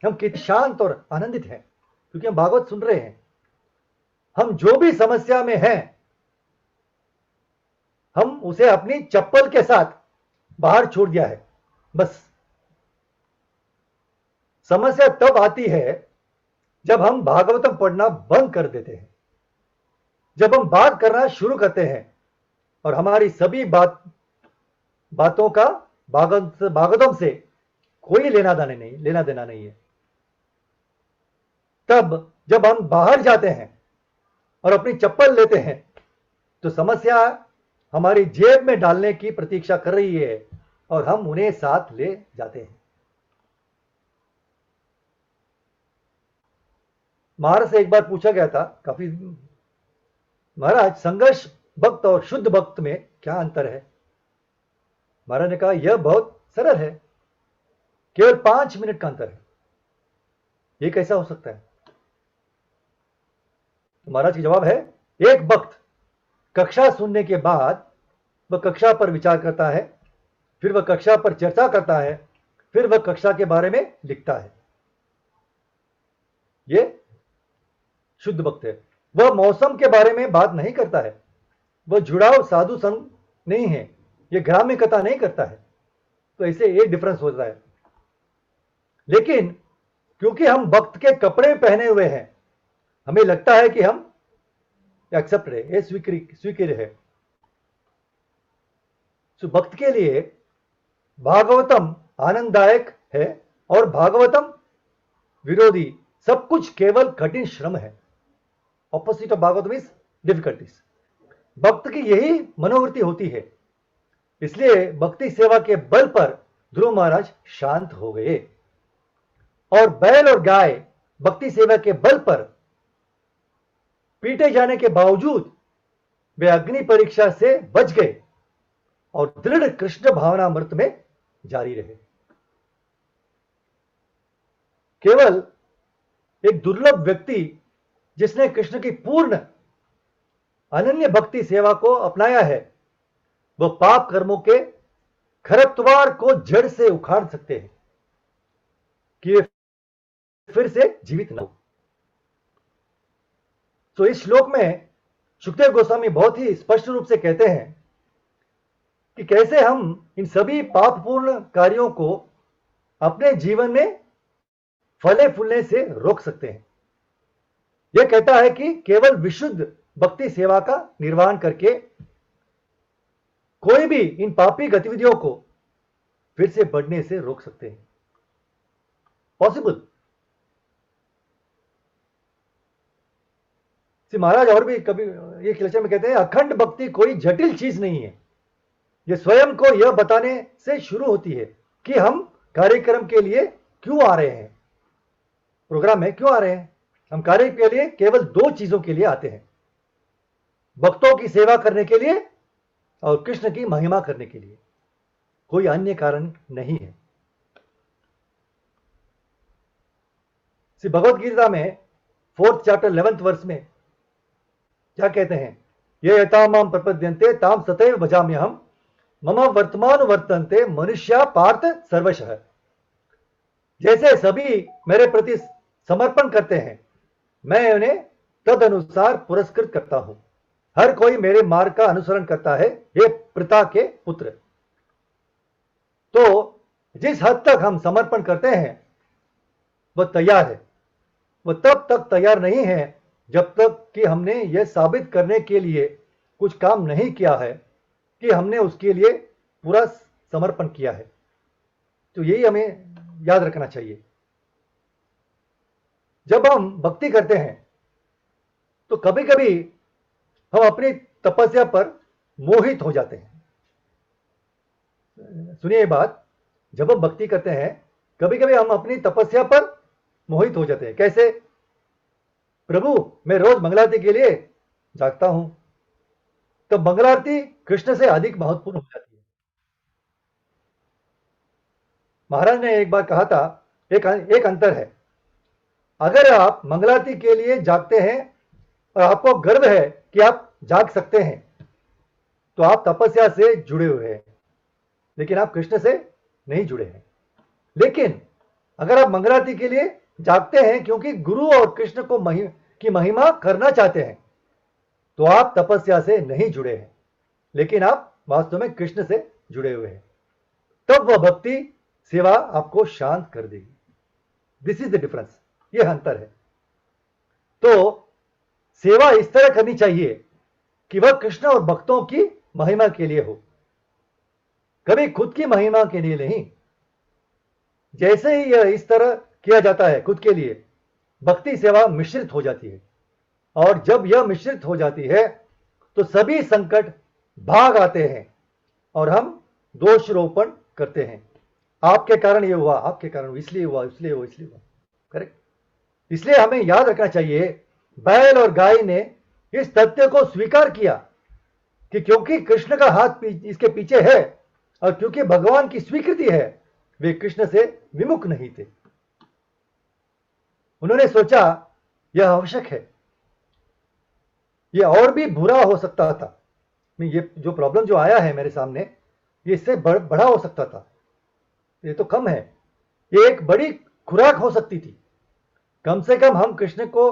S1: हम कितने शांत और आनंदित हैं क्योंकि हम भागवत सुन रहे हैं। हम जो भी समस्या में हैं, हम उसे अपनी चप्पल के साथ बाहर छोड़ दिया है। बस समस्या तब आती है जब हम भागवतम पढ़ना बंद कर देते हैं, जब हम बात करना शुरू करते हैं और हमारी सभी बातों का भागवतम से कोई लेना देना नहीं है। तब जब हम बाहर जाते हैं और अपनी चप्पल लेते हैं, तो समस्या हमारी जेब में डालने की प्रतीक्षा कर रही है और हम उन्हें साथ ले जाते हैं। महाराज से एक बार पूछा गया था, काफी, महाराज संघर्ष भक्त और शुद्ध भक्त में क्या अंतर है? महाराज ने कहा यह बहुत सरल है, केवल 5 मिनट का अंतर है। ये कैसा हो सकता है? तो महाराज की जवाब है, एक भक्त कक्षा सुनने के बाद वह कक्षा पर विचार करता है, फिर वह कक्षा पर चर्चा करता है, फिर वह कक्षा के बारे में लिखता है। ये शुद्ध भक्त है। वह मौसम के बारे में बात नहीं करता है, वह जुड़ाव साधु संग नहीं है, यह ग्राम्य कथा नहीं करता है। तो ऐसे एक डिफरेंस होता है। लेकिन क्योंकि हम भक्त के कपड़े पहने हुए हैं, हमें लगता है कि हम एक्सेप्ट है, ये स्वीकार्य है। तो भक्त के लिए भागवतम आनंददायक है और भागवतम विरोधी सब कुछ केवल कठिन श्रम है। Opposite of Bhagavatam is difficulties. भक्त की यही मनोवृत्ति होती है। इसलिए भक्ति सेवा के बल पर ध्रुव महाराज शांत हो गए, और बैल और गाय भक्ति सेवा के बल पर पीटे जाने के बावजूद वे अग्नि परीक्षा से बच गए और दृढ़ कृष्ण भावनामृत में जारी रहे। केवल एक दुर्लभ व्यक्ति जिसने कृष्ण की पूर्ण अनन्य भक्ति सेवा को अपनाया है, वह पाप कर्मों के खरपतवार को जड़ से उखाड़ सकते हैं कि फिर से जीवित न हो। तो इस श्लोक में सुखदेव गोस्वामी बहुत ही स्पष्ट रूप से कहते हैं कि कैसे हम इन सभी पापपूर्ण कार्यों को अपने जीवन में फले फूलने से रोक सकते हैं। यह कहता है कि केवल विशुद्ध भक्ति सेवा का निर्वहन करके कोई भी इन पापी गतिविधियों को फिर से बढ़ने से रोक सकते हैं। पॉसिबल। महाराज और भी कभी एक लेक्चर में कहते हैं, अखंड भक्ति कोई जटिल चीज नहीं है। यह स्वयं को यह बताने से शुरू होती है कि हम कार्यक्रम के लिए क्यों आ रहे हैं, प्रोग्राम में क्यों आ रहे हैं। हम कार्य के लिए केवल 2 चीजों के लिए आते हैं, भक्तों की सेवा करने के लिए और कृष्ण की महिमा करने के लिए। कोई अन्य कारण नहीं है। श्री भगवत गीता में 4th चैप्टर 11th वर्ष में क्या कहते हैं, ये यथा माम प्रपद्यन्ते ताम सतैव भजाम्यहम् मम वर्तमान वर्तन्ते मनुष्या पार्थ सर्वशः। जैसे सभी मेरे प्रति समर्पण करते हैं, मैं उन्हें तद अनुसार पुरस्कृत करता हूं। हर कोई मेरे मार्ग का अनुसरण करता है, ये पिता के पुत्र। तो जिस हद तक हम समर्पण करते हैं वह तैयार है, वह तब तक तैयार नहीं है जब तक कि हमने यह साबित करने के लिए कुछ काम नहीं किया है कि हमने उसके लिए पूरा समर्पण किया है। तो यही हमें याद रखना चाहिए। जब हम भक्ति करते हैं तो कभी कभी हम अपनी तपस्या पर मोहित हो जाते हैं। सुनिए बात, जब हम भक्ति करते हैं कभी कभी हम अपनी तपस्या पर मोहित हो जाते हैं। कैसे? प्रभु मैं रोज मंगलारती के लिए जागता हूं, तो मंगलारती कृष्ण से अधिक महत्वपूर्ण हो जाती है। महाराज ने एक बार कहा था, एक अंतर है। अगर आप मंगलारती के लिए जागते हैं और आपको गर्व है कि आप जाग सकते हैं, तो आप तपस्या से जुड़े हुए हैं, लेकिन आप कृष्ण से नहीं जुड़े हैं। लेकिन अगर आप मंगलारती के लिए जागते हैं क्योंकि गुरु और कृष्ण को की महिमा करना चाहते हैं, तो आप तपस्या से नहीं जुड़े हैं, लेकिन आप वास्तव में कृष्ण से जुड़े हुए हैं। तब वह भक्ति सेवा आपको शांत कर देगी। दिस इज द डिफरेंस, यह अंतर है। तो सेवा इस तरह करनी चाहिए कि वह कृष्ण और भक्तों की महिमा के लिए हो, कभी खुद की महिमा के लिए नहीं। जैसे ही यह इस तरह किया जाता है खुद के लिए, भक्ति सेवा मिश्रित हो जाती है, और जब यह मिश्रित हो जाती है तो सभी संकट भाग आते हैं और हम दोषारोपण करते हैं। आपके कारण ये हुआ, आपके कारण इसलिए हुआ, इसलिए हुआ, इसलिए हुआ। करेक्ट। इसलिए हमें याद रखना चाहिए, बैल और गाय ने इस तथ्य को स्वीकार किया कि क्योंकि कृष्ण का हाथ इसके पीछे है और क्योंकि भगवान की स्वीकृति है, वे कृष्ण से विमुख नहीं थे। उन्होंने सोचा यह आवश्यक है, यह और भी बुरा हो सकता था। ये जो प्रॉब्लम जो आया है मेरे सामने, ये इससे बड़ा हो सकता था। ये तो कम है, ये एक बड़ी खुराक हो सकती थी। कम से कम हम कृष्ण को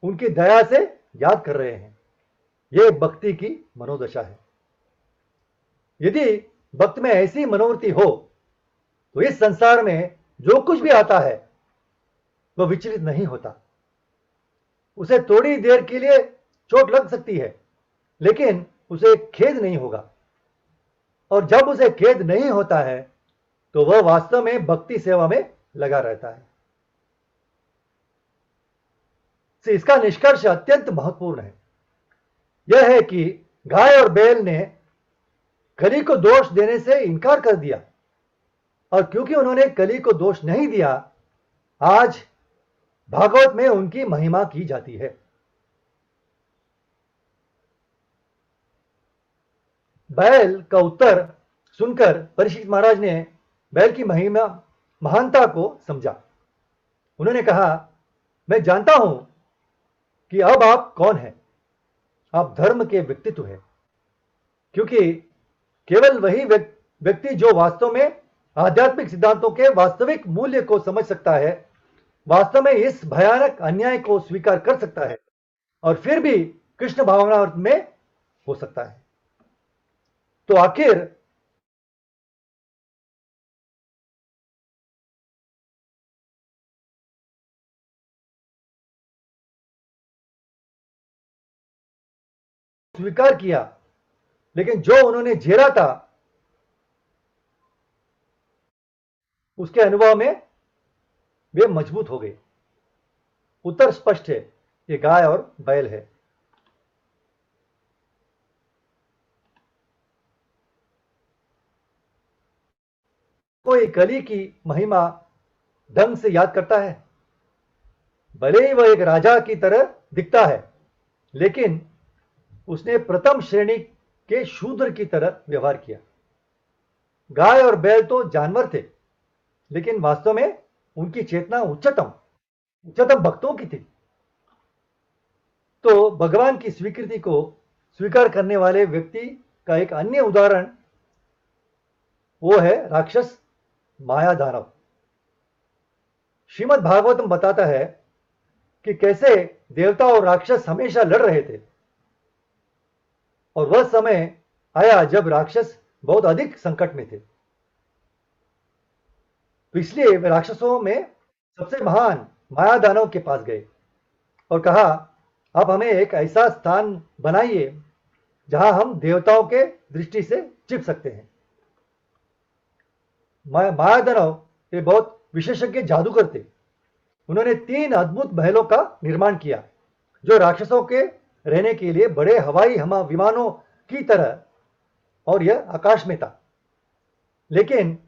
S1: उनकी दया से याद कर रहे हैं। यह भक्ति की मनोदशा है। यदि भक्त में ऐसी मनोवृत्ति हो तो इस संसार में जो कुछ भी आता है वह विचलित नहीं होता। उसे थोड़ी देर के लिए चोट लग सकती है, लेकिन उसे खेद नहीं होगा। और जब उसे खेद नहीं होता है तो वह वास्तव में भक्ति सेवा में लगा रहता है। इसका निष्कर्ष अत्यंत महत्वपूर्ण है। यह है कि गाय और बैल ने कली को दोष देने से इनकार कर दिया, और क्योंकि उन्होंने कली को दोष नहीं दिया, आज भागवत में उनकी महिमा की जाती है। बैल का उत्तर सुनकर परीक्षित महाराज ने बैल की महिमा महानता को समझा। उन्होंने कहा, मैं जानता हूं कि अब आप कौन हैं। आप धर्म के व्यक्तित्व हैं, क्योंकि केवल वही व्यक्ति जो वास्तव में आध्यात्मिक सिद्धांतों के वास्तविक मूल्य को समझ सकता है, वास्तव में इस भयानक अन्याय को स्वीकार कर सकता है और फिर भी कृष्ण भावना में हो सकता है। तो आखिर स्वीकार किया, लेकिन जो उन्होंने झेला था उसके अनुभव में वे मजबूत हो गए। उत्तर स्पष्ट है, ये गाय और बैल है। कोई कली की महिमा ढंग से याद करता है, भले ही वह एक राजा की तरह दिखता है, लेकिन उसने प्रथम श्रेणी के शूद्र की तरह व्यवहार किया। गाय और बैल तो जानवर थे, लेकिन वास्तव में उनकी चेतना उच्चतम भक्तों की थी। तो भगवान की स्वीकृति को स्वीकार करने वाले व्यक्ति का एक अन्य उदाहरण वो है राक्षस माया दानव। श्रीमद् भागवतम बताता है कि कैसे देवता और राक्षस हमेशा लड़ रहे थे, और वह समय आया जब राक्षस बहुत अधिक संकट में थे। तो इसलिए वे राक्षसों में सबसे महान माया दानव के पास गए और कहा, अब हमें एक ऐसा स्थान बनाइए जहां हम देवताओं के दृष्टि से छिप सकते हैं। माया दानव ये बहुत विशेषज्ञ जादूगर थे। उन्होंने 3 अद्भुत महलों का निर्माण किया जो राक्षसों के रहने के लिए बड़े हवाई विमानों की तरह, और यह आकाश में था। लेकिन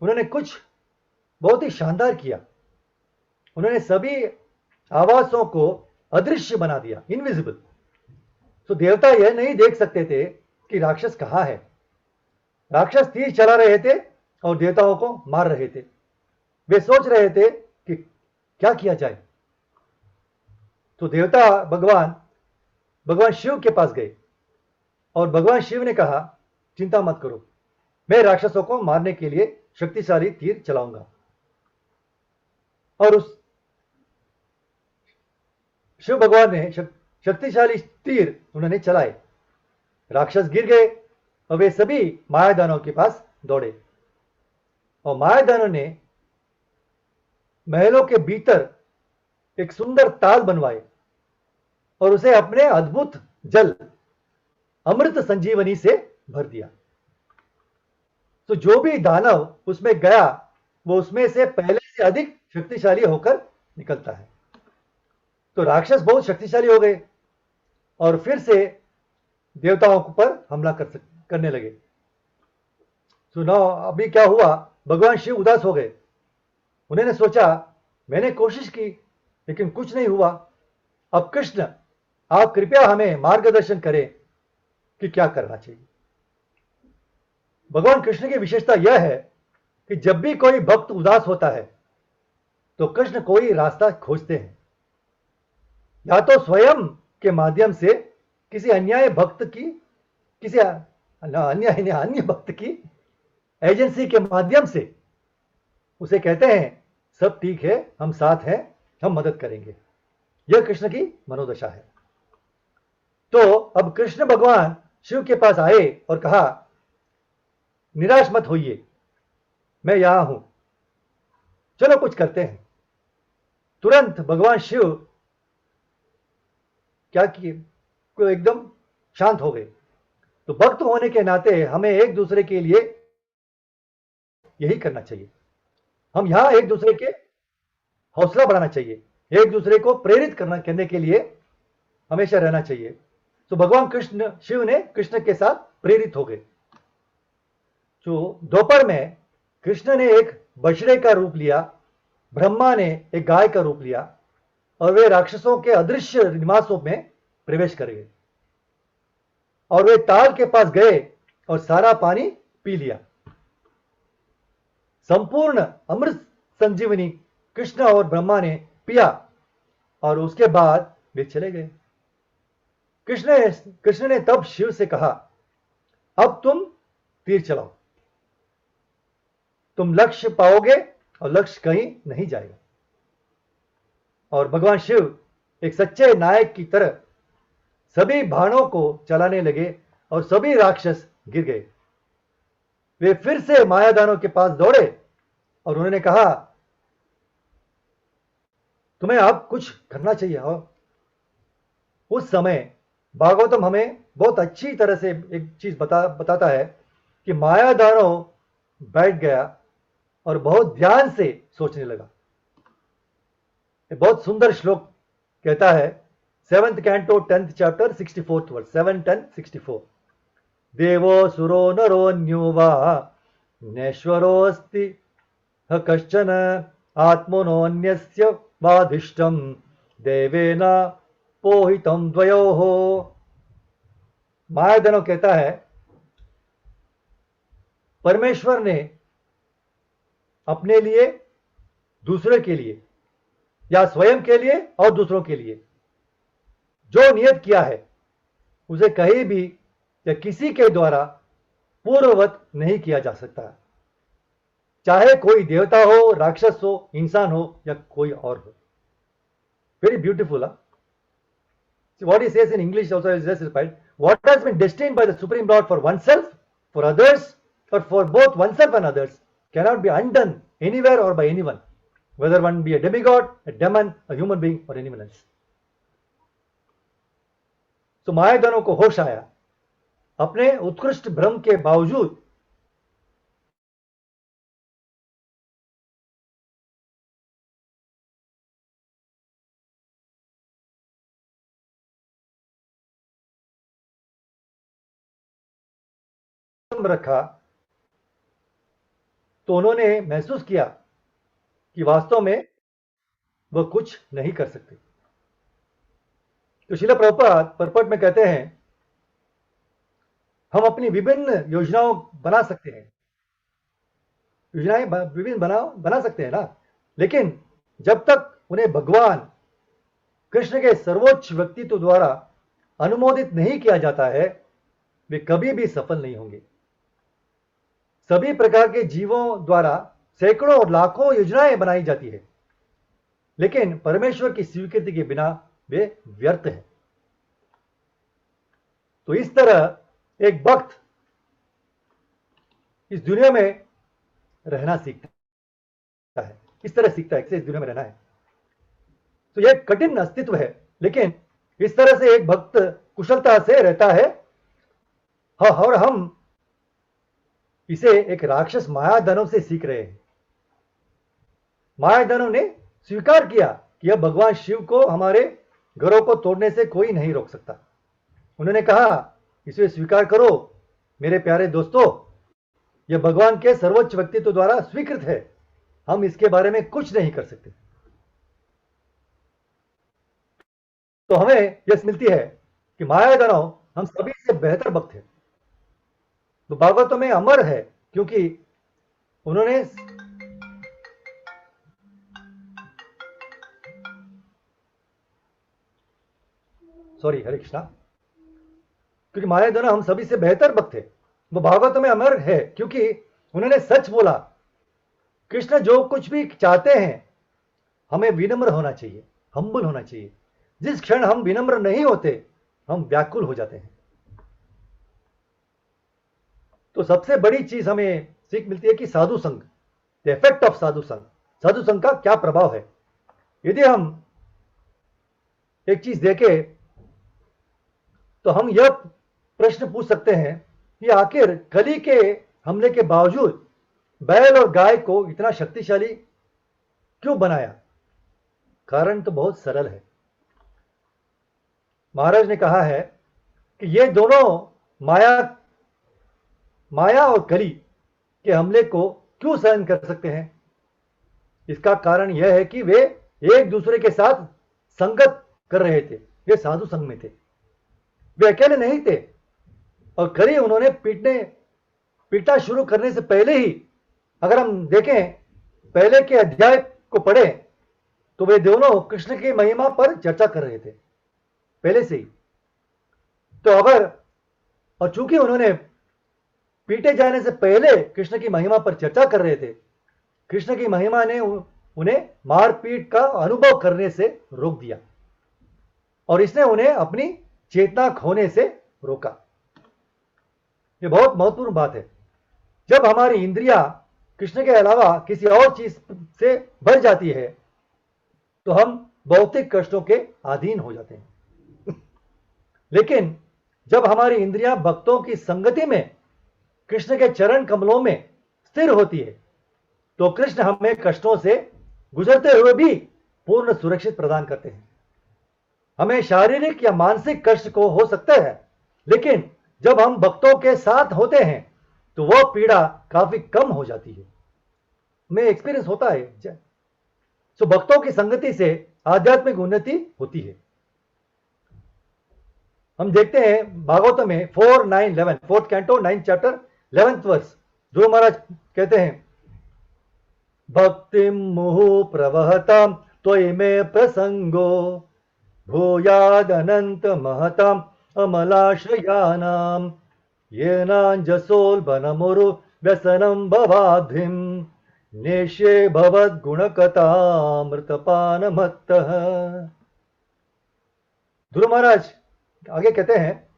S1: उन्होंने कुछ बहुत ही शानदार किया। उन्होंने सभी आवासों को अदृश्य बना दिया, इनविजिबल। तो देवता यह नहीं देख सकते थे कि राक्षस कहां है। राक्षस तीर चला रहे थे और देवताओं को मार रहे थे। वे सोच रहे थे कि क्या किया जाए, तो देवता भगवान भगवान शिव के पास गए और भगवान शिव ने कहा, चिंता मत करो, मैं राक्षसों को मारने के लिए शक्तिशाली तीर चलाऊंगा। और उस शिव भगवान ने शक्तिशाली तीर उन्होंने चलाए, राक्षस गिर गए और वे सभी मायादानों के पास दौड़े और मायादानों ने महलों के भीतर एक सुंदर ताल बनवाए और उसे अपने अद्भुत जल अमृत संजीवनी से भर दिया। तो जो भी दानव उसमें गया वो उसमें से पहले से अधिक शक्तिशाली होकर निकलता है। तो राक्षस बहुत शक्तिशाली हो गए और फिर से देवताओं पर हमला करने लगे। सुनो, अभी क्या हुआ, भगवान शिव उदास हो गए। उन्होंने सोचा, मैंने कोशिश की लेकिन कुछ नहीं हुआ। अब कृष्ण, आप कृपया हमें मार्गदर्शन करें कि क्या करना चाहिए। भगवान कृष्ण की विशेषता यह है कि जब भी कोई भक्त उदास होता है तो कृष्ण कोई रास्ता खोजते हैं, या तो स्वयं के माध्यम से किसी अन्य भक्त की एजेंसी के माध्यम से उसे कहते हैं, सब ठीक है, हम साथ हैं, हम मदद करेंगे। यह कृष्ण की मनोदशा है। तो अब कृष्ण भगवान शिव के पास आए और कहा, निराश मत होइए, मैं यहां हूं, चलो कुछ करते हैं। तुरंत भगवान शिव क्या किए, को एकदम शांत हो गए। तो भक्त होने के नाते हमें एक दूसरे के लिए यही करना चाहिए। हम यहां एक दूसरे के हौसला बढ़ाना चाहिए, एक दूसरे को प्रेरित करने के लिए हमेशा रहना चाहिए। तो भगवान कृष्ण शिव ने कृष्ण के साथ प्रेरित हो गए। तो दोपहर में कृष्ण ने एक बछड़े का रूप लिया, ब्रह्मा ने एक गाय का रूप लिया और वे राक्षसों के अदृश्य निवासों में प्रवेश कर गए और वे ताल के पास गए और सारा पानी पी लिया। संपूर्ण अमृत संजीवनी कृष्ण और ब्रह्मा ने पिया और उसके बाद वे चले गए। कृष्ण ने तब शिव से कहा, अब तुम तीर चलाओ, तुम लक्ष्य पाओगे और लक्ष्य कहीं नहीं जाएगा। और भगवान शिव एक सच्चे नायक की तरह सभी बाणों को चलाने लगे और सभी राक्षस गिर गए। वे फिर से मायादानों के पास दौड़े और उन्होंने कहा, तुम्हें अब कुछ करना चाहिए। और उस समय भागवतम हमें बहुत अच्छी तरह से एक चीज बताता है कि मायादानव बैठ गया और बहुत ध्यान से सोचने लगा। एक बहुत सुंदर श्लोक कहता है, 7th canto 10th chapter 64th verse, 7, 10, 64। देवो सुरो नरोऽन्यो वा नैश्वरोऽस्ति कश्चन आत्मनोऽन्यस्य वाधिष्ठं देवेन पोहितं द्वयोः। मायादानव कहता है, परमेश्वर ने अपने लिए, दूसरे के लिए या स्वयं के लिए और दूसरों के लिए जो नियत किया है उसे कहीं भी या किसी के द्वारा पूर्ववत नहीं किया जा सकता, चाहे कोई देवता हो, राक्षस हो, इंसान हो या कोई और हो। Very beautiful. What he says in English also is just right. What has been destined by the Supreme Lord for oneself, for others, or for both oneself and others, cannot be undone anywhere or by anyone, whether one be a demigod, a demon, a human being, or anyone else. तो मायादानों को होश आया, अपने उत्कृष्ट भ्रम के बावजूद रखा, तो उन्होंने महसूस किया कि वास्तव में वह कुछ नहीं कर सकते। तो श्रील प्रभुपाद परपट में कहते हैं, हम अपनी विभिन्न योजनाओं बना सकते हैं, योजनाएं विभिन्न बना सकते हैं ना, लेकिन जब तक उन्हें भगवान कृष्ण के सर्वोच्च व्यक्तित्व द्वारा अनुमोदित नहीं किया जाता है, वे कभी भी सफल नहीं होंगे। सभी प्रकार के जीवों द्वारा सैकड़ों और लाखों योजनाएं बनाई जाती है, लेकिन परमेश्वर की स्वीकृति के बिना वे व्यर्थ हैं। तो इस तरह एक भक्त इस दुनिया में रहना सीखता है, इस तरह सीखता है कि इस दुनिया में रहना है। तो यह कठिन अस्तित्व है, लेकिन इस तरह से एक भक्त कुशलता से रहता है। हाँ, और हम इसे एक राक्षस मायादानव से सीख रहे हैं। मायादानव ने स्वीकार किया कि अब भगवान शिव को हमारे घरों को तोड़ने से कोई नहीं रोक सकता। उन्होंने कहा, इसे स्वीकार करो मेरे प्यारे दोस्तों, यह भगवान के सर्वोच्च व्यक्तित्व द्वारा स्वीकृत है, हम इसके बारे में कुछ नहीं कर सकते। तो हमें यह मिलती है कि मायादानव हम सभी से बेहतर भक्त है। तो भागवतों में अमर है क्योंकि उन्होंने हरे कृष्णा, क्योंकि मायादानव हम सभी से बेहतर भक्त है। वो भागवत में अमर है क्योंकि उन्होंने सच बोला। कृष्ण जो कुछ भी चाहते हैं, हमें विनम्र होना चाहिए, हम्बल होना चाहिए। जिस क्षण हम विनम्र नहीं होते, हम व्याकुल हो जाते हैं। तो सबसे बड़ी चीज हमें सीख मिलती है कि साधु संग, द इफेक्ट ऑफ साधु संग, साधु संग का क्या प्रभाव है। यदि हम एक चीज देखें तो हम यह प्रश्न पूछ सकते हैं कि आखिर कली के हमले के बावजूद बैल और गाय को इतना शक्तिशाली क्यों बनाया। कारण तो बहुत सरल है। महाराज ने कहा है कि ये दोनों माया और कली के हमले को क्यों सहन कर सकते हैं। इसका कारण यह है कि वे एक दूसरे के साथ संगत कर रहे थे, वे साधु संग में थे, वे अकेले नहीं थे। और कली उन्होंने पीटना शुरू करने से पहले ही, अगर हम देखें पहले के अध्याय को पढ़े तो वे दोनों कृष्ण की महिमा पर चर्चा कर रहे थे पहले से ही। तो अगर, और चूंकि उन्होंने पीटे जाने से पहले कृष्ण की महिमा पर चर्चा कर रहे थे, कृष्ण की महिमा ने उन्हें मारपीट का अनुभव करने से रोक दिया और इसने उन्हें अपनी चेतना खोने से रोका। यह बहुत महत्वपूर्ण बात है। जब हमारी इंद्रियां कृष्ण के अलावा किसी और चीज से भर जाती है तो हम भौतिक कष्टों के अधीन हो जाते हैं। लेकिन जब हमारी इंद्रियां भक्तों की संगति में कृष्ण के चरण कमलों में स्थिर होती है तो कृष्ण हमें कष्टों से गुजरते हुए भी पूर्ण सुरक्षित प्रदान करते हैं। हमें शारीरिक या मानसिक कष्ट को हो सकता है, लेकिन जब हम भक्तों के साथ होते हैं तो वह पीड़ा काफी कम हो जाती है। हमें एक्सपीरियंस होता है। सो भक्तों की संगति से आध्यात्मिक उन्नति होती है। हम देखते हैं भागवत में 4:9-11, 4th canto 9th chapter 11th verse, Dhruv Maharaj कहते हैं, भक्तिम मुहु प्रवहताम त्वयि मे प्रसंगो भूयाद अनंत महताम अमलाश्रयानाम येनांजसोल्बनमुरु व्यसनम भवाधिम नेशे भवद गुणकथामृतपान मत्तः। ध्रुव महाराज आगे कहते हैं,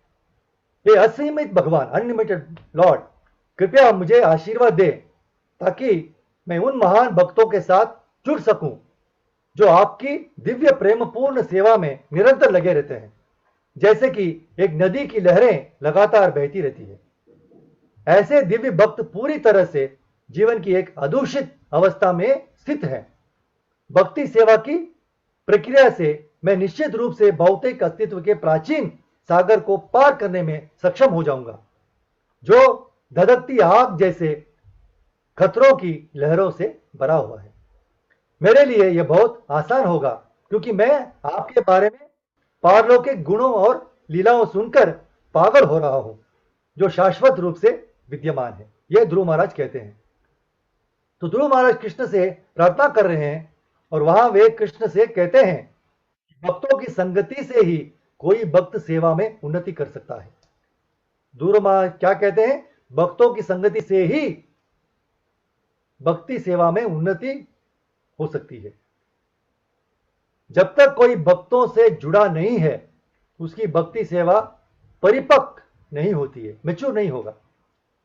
S1: ये असीमित भगवान, अनलिमिटेड लॉर्ड, कृपया मुझे आशीर्वाद दे ताकि मैं उन महान भक्तों के साथ जुड़ सकूं जो आपकी दिव्य प्रेमपूर्ण सेवा में निरंतर लगे रहते हैं, जैसे कि एक नदी की लहरें लगातार बहती रहती है। ऐसे दिव्य भक्त पूरी तरह से जीवन की एक अदूषित अवस्था में स्थित है। भक्ति सेवा की प्रक्रिया से मैं निश्चित रूप से भौतिक अस्तित्व के प्राचीन सागर को पार करने में सक्षम हो जाऊंगा, जो धधकती आग जैसे खतरों की लहरों से भरा हुआ है। मेरे लिए यह बहुत आसान होगा क्योंकि मैं आपके बारे में पारलौकिक गुणों और लीलाओं सुनकर पागल हो रहा हूं, जो शाश्वत रूप से विद्यमान है। यह ध्रुव महाराज कहते हैं। तो ध्रुव महाराज कृष्ण से प्रार्थना कर रहे हैं और वहां वे कृष्ण से कहते हैं भक्तों की संगति से ही कोई भक्त सेवा में उन्नति कर सकता है। दूरमा क्या कहते हैं? भक्तों की संगति से ही भक्ति सेवा में उन्नति हो सकती है। जब तक कोई भक्तों से जुड़ा नहीं है, उसकी भक्ति सेवा परिपक्व नहीं होती है, मैच्योर नहीं होगा,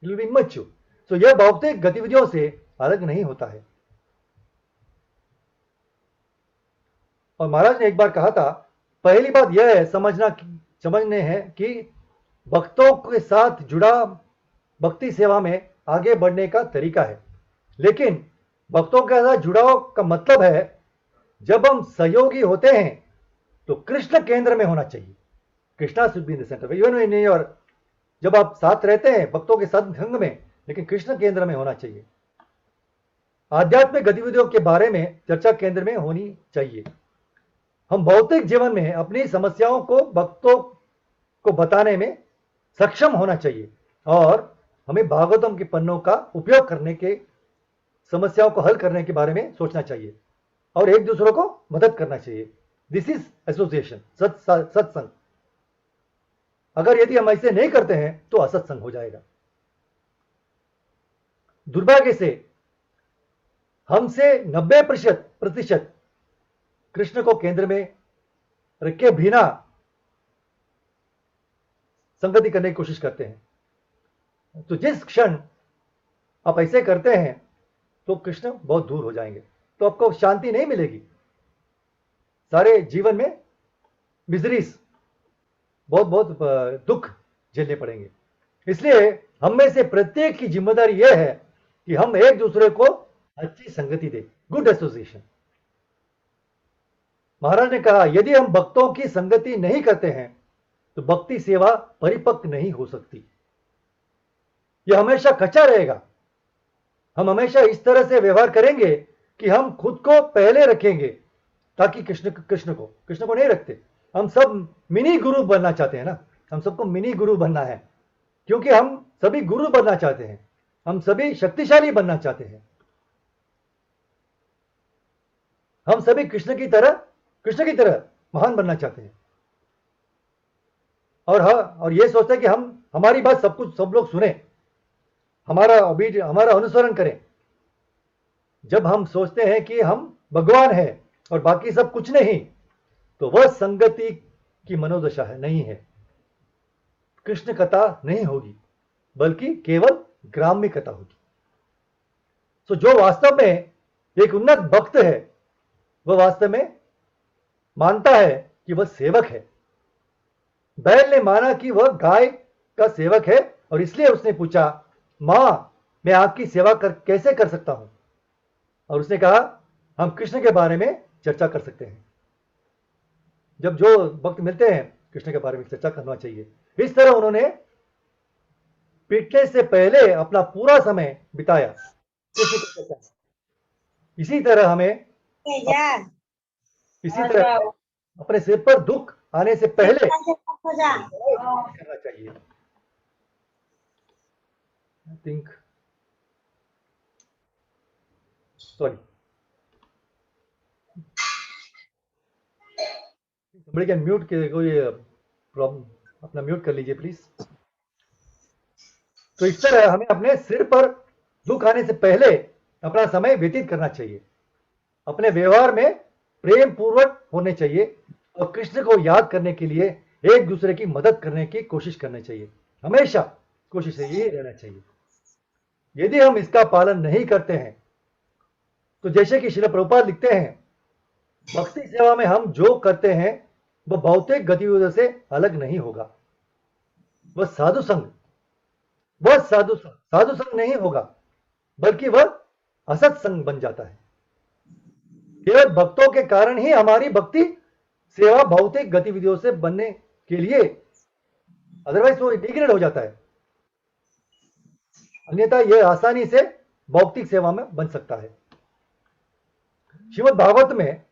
S1: इट विल बी इमैच्योर। तो यह भौतिक गतिविधियों से अलग नहीं होता है। और महाराज ने एक बार कहा था, पहली बात यह है समझने है कि भक्तों के साथ जुड़ा भक्ति सेवा में आगे बढ़ने का तरीका है, लेकिन भक्तों के साथ जुड़ाव का मतलब है जब हम सहयोगी होते हैं तो कृष्ण केंद्र में होना चाहिए। Krishna should be in the centre, even in your, जब आप साथ रहते हैं भक्तों के साथ संग में, लेकिन कृष्ण केंद्र में होना चाहिए। आध्यात्मिक गतिविधियों के बारे में चर्चा केंद्र में होनी चाहिए। हम भौतिक जीवन में अपनी समस्याओं को भक्तों को बताने में सक्षम होना चाहिए और हमें भागवतम के पन्नों का उपयोग करने के, समस्याओं को हल करने के बारे में सोचना चाहिए और एक दूसरों को मदद करना चाहिए। दिस इज एसोसिएशन, सत्संग। अगर यदि हम ऐसे नहीं करते हैं तो असत्संग हो जाएगा। दुर्भाग्य से हमसे 90% कृष्ण को केंद्र में रखे बिना संगति करने की कोशिश करते हैं। तो जिस क्षण आप ऐसे करते हैं तो कृष्ण बहुत दूर हो जाएंगे, तो आपको शांति नहीं मिलेगी, सारे जीवन में मिजरीज, बहुत बहुत दुख झेलने पड़ेंगे। इसलिए हम में से प्रत्येक की जिम्मेदारी यह है कि हम एक दूसरे को अच्छी संगति दें, गुड एसोसिएशन। महाराज ने कहा, यदि हम भक्तों की संगति नहीं करते हैं तो भक्ति सेवा परिपक्व नहीं हो सकती, यह हमेशा कच्चा रहेगा। हम हमेशा इस तरह से व्यवहार करेंगे कि हम खुद को पहले रखेंगे, ताकि कृष्ण को नहीं रखते। हम सब मिनी गुरु बनना चाहते हैं ना, हम सबको मिनी गुरु बनना है, क्योंकि हम सभी गुरु बनना चाहते हैं, हम सभी शक्तिशाली बनना चाहते हैं, हम सभी कृष्ण की तरह महान बनना चाहते हैं। और ये सोचते हैं कि हमारी बात सब लोग सुने, हमारा अनुसरण करें। जब हम सोचते हैं कि हम भगवान हैं और बाकी सब कुछ नहीं, तो वह संगति की मनोदशा नहीं है। कृष्ण कथा नहीं होगी, बल्कि केवल ग्राम्य कथा होगी। तो जो वास्तव में एक उन्नत भक्त है, वह वास्तव में मानता है कि वह सेवक है। बैल ने माना कि वह गाय का सेवक है और इसलिए उसने पूछा, मां, मैं आपकी सेवा कैसे कर सकता हूं? और उसने कहा, हम कृष्ण के बारे में चर्चा कर सकते हैं। जब जो भक्त मिलते हैं, कृष्ण के बारे में चर्चा करना चाहिए। इस तरह उन्होंने पीटने से पहले अपना पूरा समय बिताया कृष्ण के साथ। इसी तरह अपने सिर पर दुख आने से पहले करना चाहिए। I think sorry, somebody can mute के कोई प्रॉब्लम, अपना म्यूट कर लीजिए प्लीज। तो इस तरह हमें अपने सिर पर दुख आने से पहले अपना समय व्यतीत करना चाहिए, अपने व्यवहार में प्रेम पूर्वक होने चाहिए और कृष्ण को याद करने के लिए एक दूसरे की मदद करने की कोशिश करनी चाहिए। हमेशा कोशिश यही रहना चाहिए। यदि हम इसका पालन नहीं करते हैं तो जैसे कि श्रील प्रभुपाद लिखते हैं, भक्ति सेवा में हम जो करते हैं वह भौतिक गतिविधियों से अलग नहीं होगा। वह साधु संग नहीं होगा, बल्कि वह असत्संग बन जाता है। केवल भक्तों के कारण ही हमारी भक्ति सेवा भौतिक गतिविधियों से बनने के लिए, अदरवाइज वो डिग्रेड हो जाता है। अन्यथा यह आसानी से भौतिक सेवा में बन सकता है। श्रीमद् भागवत में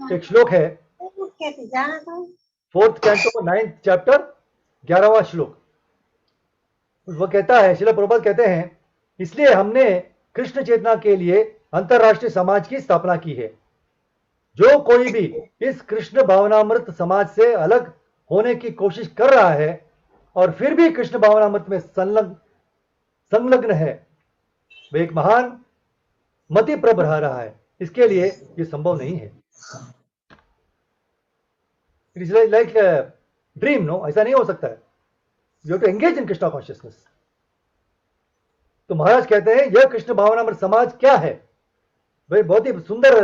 S1: एक श्लोक है, 4th कैंटो 9th चैप्टर 11वां श्लोक। वह कहता है, श्रील प्रभुपाद कहते हैं, इसलिए हमने कृष्ण चेतना के लिए अंतरराष्ट्रीय समाज की स्थापना की है। जो कोई भी इस कृष्ण भावनामृत समाज से अलग होने की कोशिश कर रहा है और फिर भी कृष्ण भावनामृत में संलग्न है, वह एक महान मति प्रभ रहा है। इसके लिए ये संभव नहीं है। It is like dream, no, ऐसा नहीं हो सकता है। You have to engage in Krishna consciousness. तो महाराज कहते हैं यह कृष्ण भावनामृत समाज क्या है। भाई बहुत ही सुंदर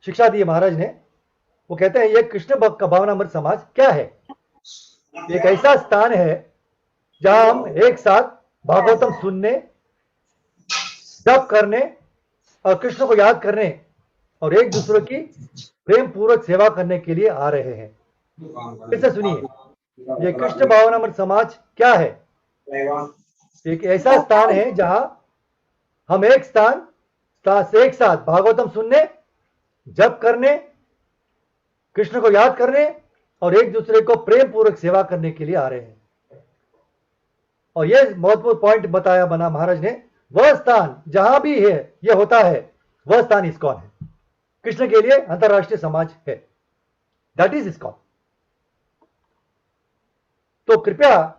S1: शिक्षा दी है महाराज ने। वो कहते हैं यह कृष्ण का भावनामृत समाज क्या है। एक ऐसा स्थान है जहां हम एक साथ भागवतम सुनने, जप करने और कृष्ण को याद करने और एक दूसरे की प्रेम पूर्वक सेवा करने के लिए आ रहे हैं। फिर से सुनिए, यह कृष्ण भावनामृत समाज क्या है। एक ऐसा स्थान है जहां हम एक साथ भागवतम सुनने, जप करने, कृष्ण को याद करने और एक दूसरे को प्रेम पूर्वक सेवा करने के लिए आ रहे हैं। और यह महत्वपूर्ण पॉइंट बताया बना महाराज ने, वह स्थान जहां भी है यह होता है, वह स्थान इस्कॉन है। कृष्ण के लिए अंतरराष्ट्रीय समाज है, दैट इज इस्कॉन। तो कृपया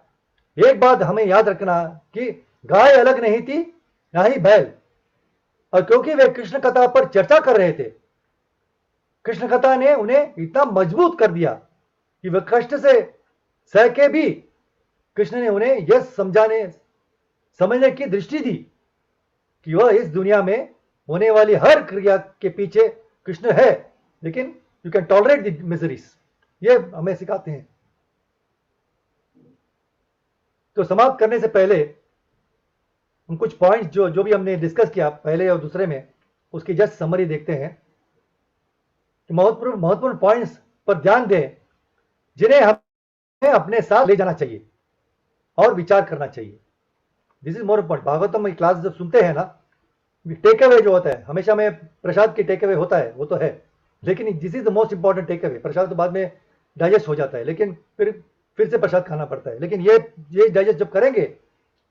S1: एक बात हमें याद रखना कि गाय अलग नहीं थी, ना ही बैल। और क्योंकि वे कृष्ण कथा पर चर्चा कर रहे थे, कृष्ण कथा ने उन्हें इतना मजबूत कर दिया कि वे कष्ट से सह के भी कृष्ण ने उन्हें यह समझने की दृष्टि दी कि वह इस दुनिया में होने वाली हर क्रिया के पीछे कृष्ण है, लेकिन you can tolerate the miseries. ये हमें सिखाते हैं। तो समाप्त करने से पहले हम कुछ पॉइंट्स जो भी हमने डिस्कस किया पहले और दूसरे में, उसकी जस्ट समरी देखते हैं। महत्वपूर्ण पॉइंट्स पर ध्यान दें जिन्हें हमें अपने साथ ले जाना चाहिए और विचार करना चाहिए। This is more important. Bhagavatam में क्लास जब सुनते हैं ना, टेक अवे जो होता है, हमेशा में प्रसाद की टेक अवे होता है, वो तो है, लेकिन this is the most important takeaway. Prasad तो बाद में डाइजेस्ट हो जाता है, लेकिन फिर से प्रसाद खाना पड़ता है। लेकिन ये डाइजेस्ट जब करेंगे,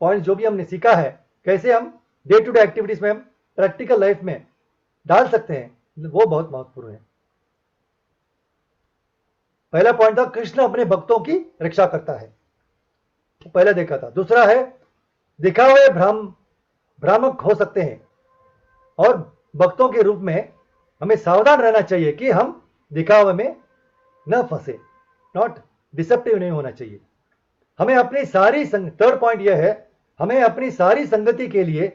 S1: पॉइंट जो भी हमने सीखा है, कैसे हम डे टू डे एक्टिविटीज में हम प्रैक्टिकल लाइफ में डाल सकते हैं, वो बहुत महत्वपूर्ण है। पहला पॉइंट था कृष्ण अपने भक्तों की रक्षा करता है, तो पहले देखा था। दूसरा है दिखावे भ्रामक हो सकते हैं और भक्तों के रूप में हमें सावधान रहना चाहिए कि हम दिखावे में न फंसे, नॉट डिसेप्टिव नहीं होना चाहिए। हमें अपनी सारी थर्ड पॉइंट यह है, हमें अपनी सारी संगति के लिए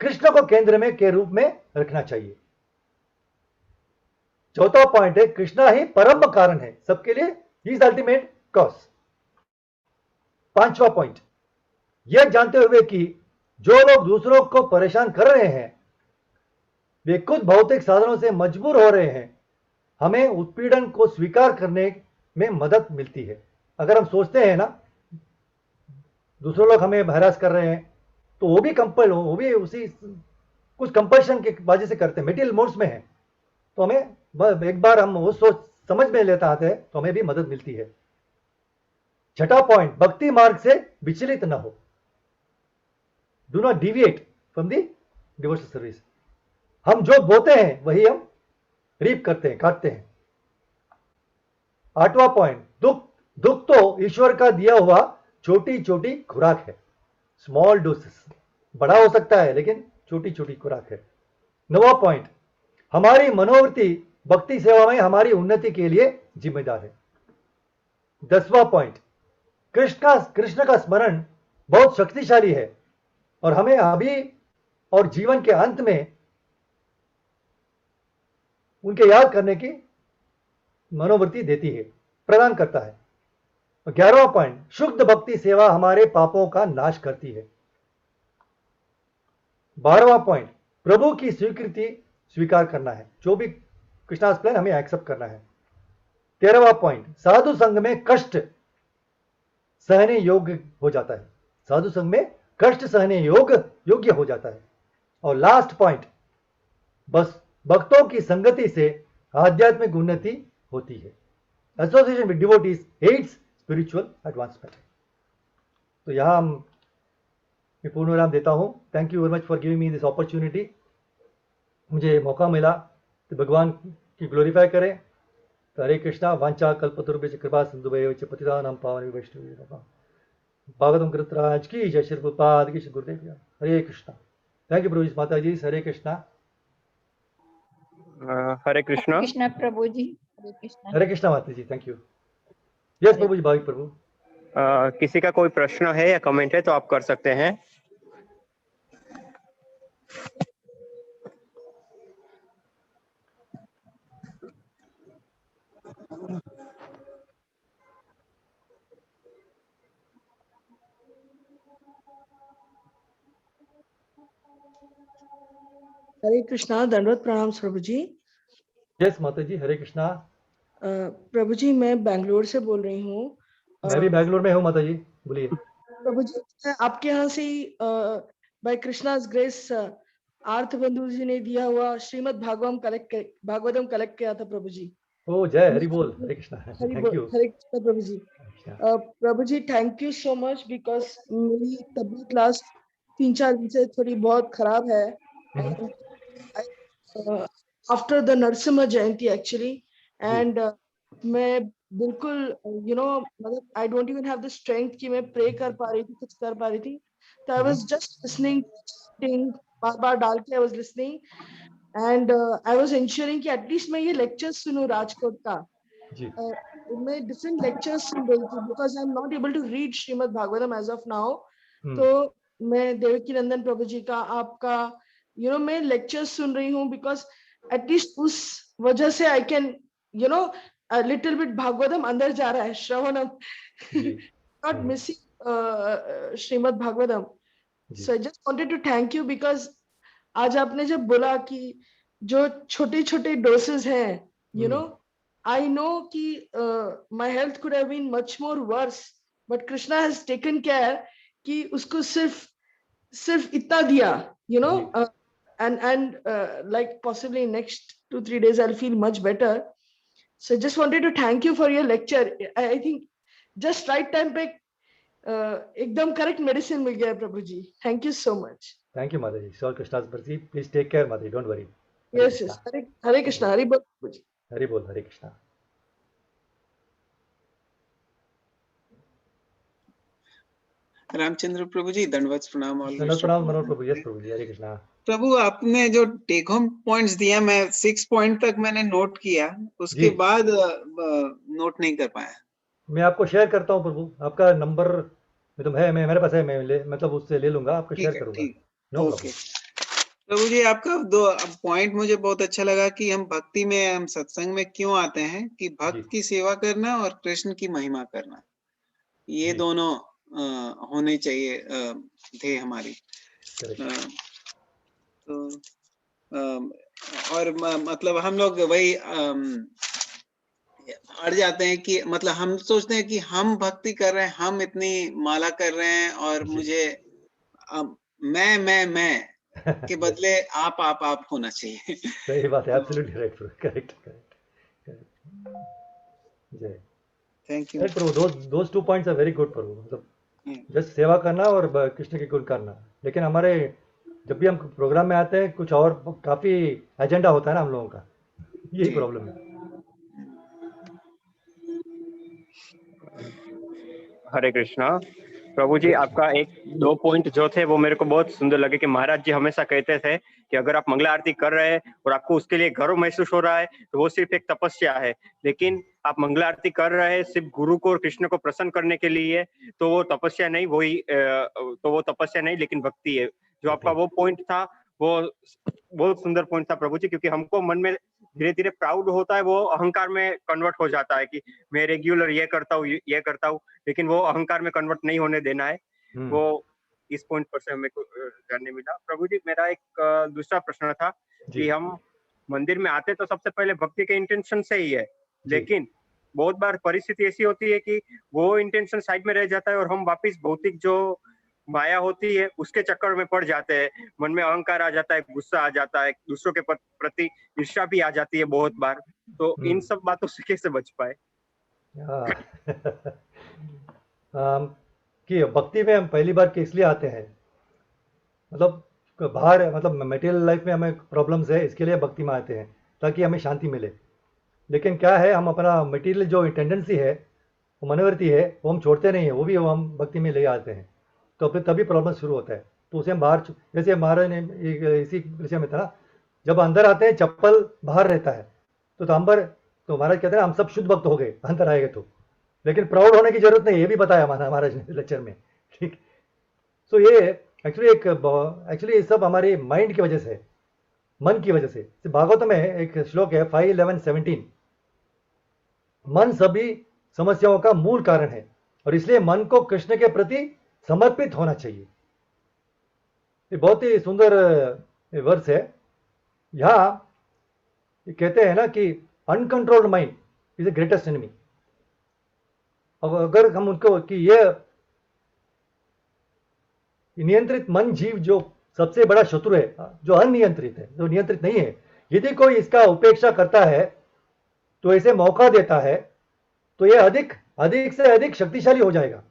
S1: कृष्ण को केंद्र में के रूप में रखना चाहिए। चौथा पॉइंट है कृष्णा ही परम कारण है सबके लिए, ही इज अल्टीमेट कॉज। पांचवा पॉइंट, यह जानते हुए कि जो लोग दूसरों को परेशान कर रहे हैं वे कुछ भौतिक साधनों से मजबूर हो रहे हैं, हमें उत्पीड़न को स्वीकार करने में मदद मिलती है। अगर हम सोचते हैं ना दूसरे लोग हमें हैरास कर रहे हैं, तो वो भी उसी कुछ कंपल्शन की वजह से करते हैं, मेटीरियल मोड्स में है, तो हमें एक बार हम वो सोच समझ में लेता आते हैं तो हमें भी मदद मिलती है। छठा पॉइंट, भक्ति मार्ग से विचलित न हो, do not deviate from the devotional service. हम जो बोते हैं वही हम रीप करते हैं, काटते हैं। आठवां पॉइंट, दुख तो ईश्वर का दिया हुआ छोटी छोटी खुराक है, स्मॉल डोसेस। बड़ा हो सकता है लेकिन छोटी छोटी खुराक है। नौवां पॉइंट, हमारी मनोवृत्ति भक्ति सेवा में हमारी उन्नति के लिए जिम्मेदार है। 10वां पॉइंट, कृष्ण का स्मरण बहुत शक्तिशाली है और हमें अभी और जीवन के अंत में उनके याद करने की मनोवृत्ति देती है, प्रदान करता है। 11वां पॉइंट, शुद्ध भक्ति सेवा हमारे पापों का नाश करती है। 12वां पॉइंट, प्रभु की स्वीकृति स्वीकार करना है, जो भी कृष्णास प्लान हमें एक्सेप्ट करना है। 13वां पॉइंट, साधु संघ में कष्ट सहने योग्य हो जाता है, साधु संघ में कष्ट सहने योग्य हो जाता है। और लास्ट पॉइंट, बस भक्तों की संगति से आध्यात्मिक उन्नति होती है। Association with devotees aids spiritual advancement. तो यहां मैं पूर्ण विराम देता हूं। Thank you very much for giving me this opportunity. मुझे मौका मिला तो भगवान की ग्लोरीफाई करें। तो हरे कृष्णा। वांछा कल्पतरुभ्यश्च कृपा सिंधुभ्यश्च पतितानां पावनेभ्यो वैष्णवेभ्यो नमः। भागवतम कृतराज की जय। श्री प्रभुपाद की। श्री गुरुदेव की। हरे कृष्णा। थैंक यू प्रभु जी। माता जी हरे कृष्णा।
S2: हरे
S3: हरे
S2: कृष्णा।
S3: कृष्णा प्रभु जी, हरे कृष्णा।
S1: हरे कृष्णा माता जी। Thank you. यस
S3: हरे
S1: प्रभु जी। भाविक प्रभु।
S2: किसी का कोई प्रश्न है या कमेंट है तो आप कर सकते हैं।
S4: हरे कृष्णा, दंडवत प्रणाम प्रभु जी।
S1: यस माता जी हरे कृष्णा।
S4: प्रभु जी मैं बेंगलोर से बोल रही हूँ।
S1: मैं भी बेंगलोर में हूँ माता जी। बोलिए।
S4: प्रभु जी मैं आपके यहाँ से ही बाय कृष्णाज ग्रेस आर्थ बंधु जी ने दिया हुआ श्रीमद् भागवतम कलेक्ट किया था प्रभु जी।
S1: ओ जय हरि बोल। हरे कृष्णा।
S4: Hari
S1: thank you.
S4: हरे कृष्णा प्रभु जी। प्रभु जी thank you so much because मेरी तबीयत लास्ट 3-4 दिन से थोड़ी बहुत खराब है। After the Narasimha Jayanti actually and मैं बिल्कुल मतलब I don't even have the strength कि मैं प्रे कर पा रही थी, कुछ कर पा रही थी। तो आई वाज जस्ट लिसनिंग, बार बार डाल के I was listening and I was ensuring कि एटलीस्ट मैं ये लेक्चर्स सुनूं राजकोट का।
S1: जी।
S4: मैं डिफरेंट लेक्चर्स सुन रही थी because I am not able to read Shrimad Bhagavatam as of now. तो मैं देवकी नंदन प्रभु जी का, आपका मैं लेक्चर्स सुन रही हूँ बिकॉज एटलीस्ट उस वजह से I can little bit Bhagavatam अंदर जा रहा है, श्रवणम not missing Shrimad Bhagavatam. So I just wanted to thank you because आज आपने जब बोला कि जो छोटे छोटे डोसेस हैं, I know कि my health could have been much more worse, but Krishna has taken care कि उसको सिर्फ इतना दिया, and like possibly next 2-3 days I'll feel much better. So I just wanted to thank you for your lecture. I think just right time पे एकदम correct medicine मिल गया प्रभु जी। Thank you so much.
S1: Thank you माता जी। सॉल Krishna's mercy. Please take care माता जी। Don't worry.
S4: Yes yes. Hare Krishna. Hari बोल प्रभु जी।
S1: हरि बोल। हरे कृष्णा।
S5: रामचंद्र प्रभु जी दंडवत प्रणाम।
S1: दंडवत प्रणाम मनोहर प्रभु। यस प्रभु जी। हरे कृष्णा।
S5: प्रभु आपने जो टेक होम पॉइंट्स दिया, मैं 6 पॉइंट तक मैंने नोट किया, उसके बाद नोट नहीं कर पाया।
S1: मैं आपको शेयर करता हूँ प्रभु। आपका नंबर है, मेरे पास है, मैं मतलब उससे ले लूंगा, आपको शेयर करूंगा। नो
S5: ओके प्रभु जी, आपका 2 पॉइंट मुझे बहुत अच्छा लगा कि हम भक्ति में, हम सत्संग में क्यों आते हैं कि भक्त की सेवा करना और कृष्ण की महिमा करना, ये दोनों होने चाहिए थे हमारी। तो और मतलब हम लोग वही अड़ जाते हैं कि मतलब हम सोचते हैं कि हम भक्ति कर रहे हैं, हम इतनी माला कर रहे हैं और मुझे मैं के बदले आप होना चाहिए।
S1: सही बात है। Absolutely right. Correct correct. जय।
S5: थैंक यू
S1: प्रभु। Those 2 points are very good प्रभु। मतलब जस्ट सेवा करना और कृष्ण के गुण करना। लेकिन हमारे जब भी हम प्रोग्राम में आते हैं कुछ और काफी एजेंडा होता है ना हम लोगों का, यही प्रॉब्लम है।
S2: हरे कृष्णा। प्रभु जी आपका 1-2 पॉइंट जो थे वो मेरे को बहुत सुंदर लगे कि महाराज जी हमेशा कहते थे कि अगर आप मंगला आरती कर रहे हैं और आपको उसके लिए गर्व महसूस हो रहा है तो वो सिर्फ एक तपस्या है, लेकिन आप मंगला आरती कर रहे हैं सिर्फ गुरु को और कृष्ण को प्रसन्न करने के लिए, तो वो तपस्या नहीं लेकिन भक्ति है। जो आपका वो पॉइंट था वो बहुत सुंदर पॉइंट था प्रभु जी, क्योंकि हमको मन में धीरे धीरे प्राउड होता है, वो अहंकार में कन्वर्ट हो जाता है कि मैं रेगुलर ये करता हूँ, लेकिन वो अहंकार में कन्वर्ट नहीं होने देना है। वो इस पॉइंट पर से हमें को जानने मिला। प्रभु जी मेरा एक दूसरा प्रश्न था कि हम मंदिर में आते तो सबसे पहले भक्ति के इंटेंशन से ही है, लेकिन बहुत बार परिस्थिति ऐसी होती है कि वो इंटेंशन साइड में रह जाता है और हम वापिस भौतिक जो माया होती है उसके चक्कर में पड़ जाते हैं। मन में अहंकार आ जाता है, गुस्सा आ जाता है, दूसरों के प्रति ईर्ष्या भी आ जाती है बहुत बार। तो इन सब बातों से कैसे बच पाए?
S1: कि भक्ति में हम पहली बार इसलिए आते हैं, मतलब बाहर मतलब मटेरियल लाइफ में हमें प्रॉब्लम्स है, इसके लिए भक्ति में आते हैं ताकि हमें शांति मिले। लेकिन क्या है, हम अपना मटेरियल जो टेंडेंसी है, वो मनोवृत्ति है, वो हम छोड़ते नहीं है, वो भी हम भक्ति में ले आते हैं, तो फिर तभी प्रॉब्लम शुरू होता है। तो उसे हम बाहर, जैसे महाराज ने इसी विषय में था ना, जब अंदर आते हैं चप्पल बाहर रहता है, तो अंबर, तो महाराज कहते हैं हम सब शुद्ध भक्त हो गए अंदर आएंगे तो, लेकिन प्राउड होने की जरूरत नहीं, ये भी बताया महाराज ने लेक्चर में, ठीक। सो ये एक्चुअली ये सब हमारे माइंड की वजह से है, मन की वजह से। भागवत में एक श्लोक है 5:11-17, मन सभी समस्याओं का मूल कारण है और इसलिए मन को कृष्ण के प्रति समर्पित होना चाहिए। ये बहुत ही सुंदर वर्स है। यहाँ कहते हैं ना कि uncontrolled mind is the greatest enemy. अगर हम उनको कि ये नियंत्रित मन जीव जो सबसे बड़ा शत्रु है, जो अनियंत्रित है, जो नियंत्रित नहीं है, यदि कोई इसका उपेक्षा करता है तो इसे मौका देता है, तो यह अधिक से अधिक शक्तिशाली हो जाएगा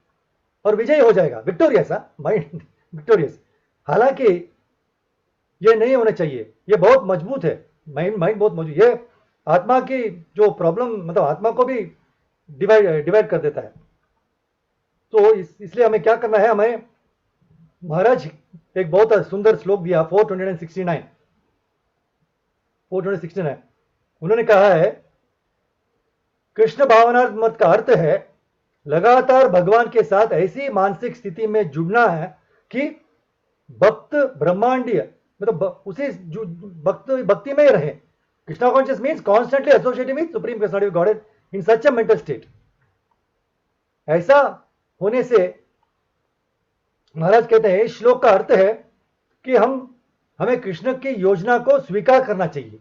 S1: और विजयी हो जाएगा, विक्टोरियस, माइंड विक्टोरियस। हालांकि यह नहीं होना चाहिए, यह बहुत मजबूत है, माइंड बहुत मजबूत, यह आत्मा की जो प्रॉब्लम, मतलब आत्मा को भी डिवाइड कर देता है। तो इसलिए हमें क्या करना है, हमें महाराज एक बहुत सुंदर श्लोक दिया 469। उन्होंने कहा है, कृष्ण भावनात्मक का अर्थ है लगातार भगवान के साथ ऐसी मानसिक स्थिति में जुड़ना है कि भक्त ब्रह्मांडीय, मतलब उसी भक्ति में ही रहे। Krishna conscious means constantly associated with supreme personality of God in such a mental state. ऐसा होने से महाराज कहते हैं, इस श्लोक का अर्थ है कि हमें कृष्ण की योजना को स्वीकार करना चाहिए,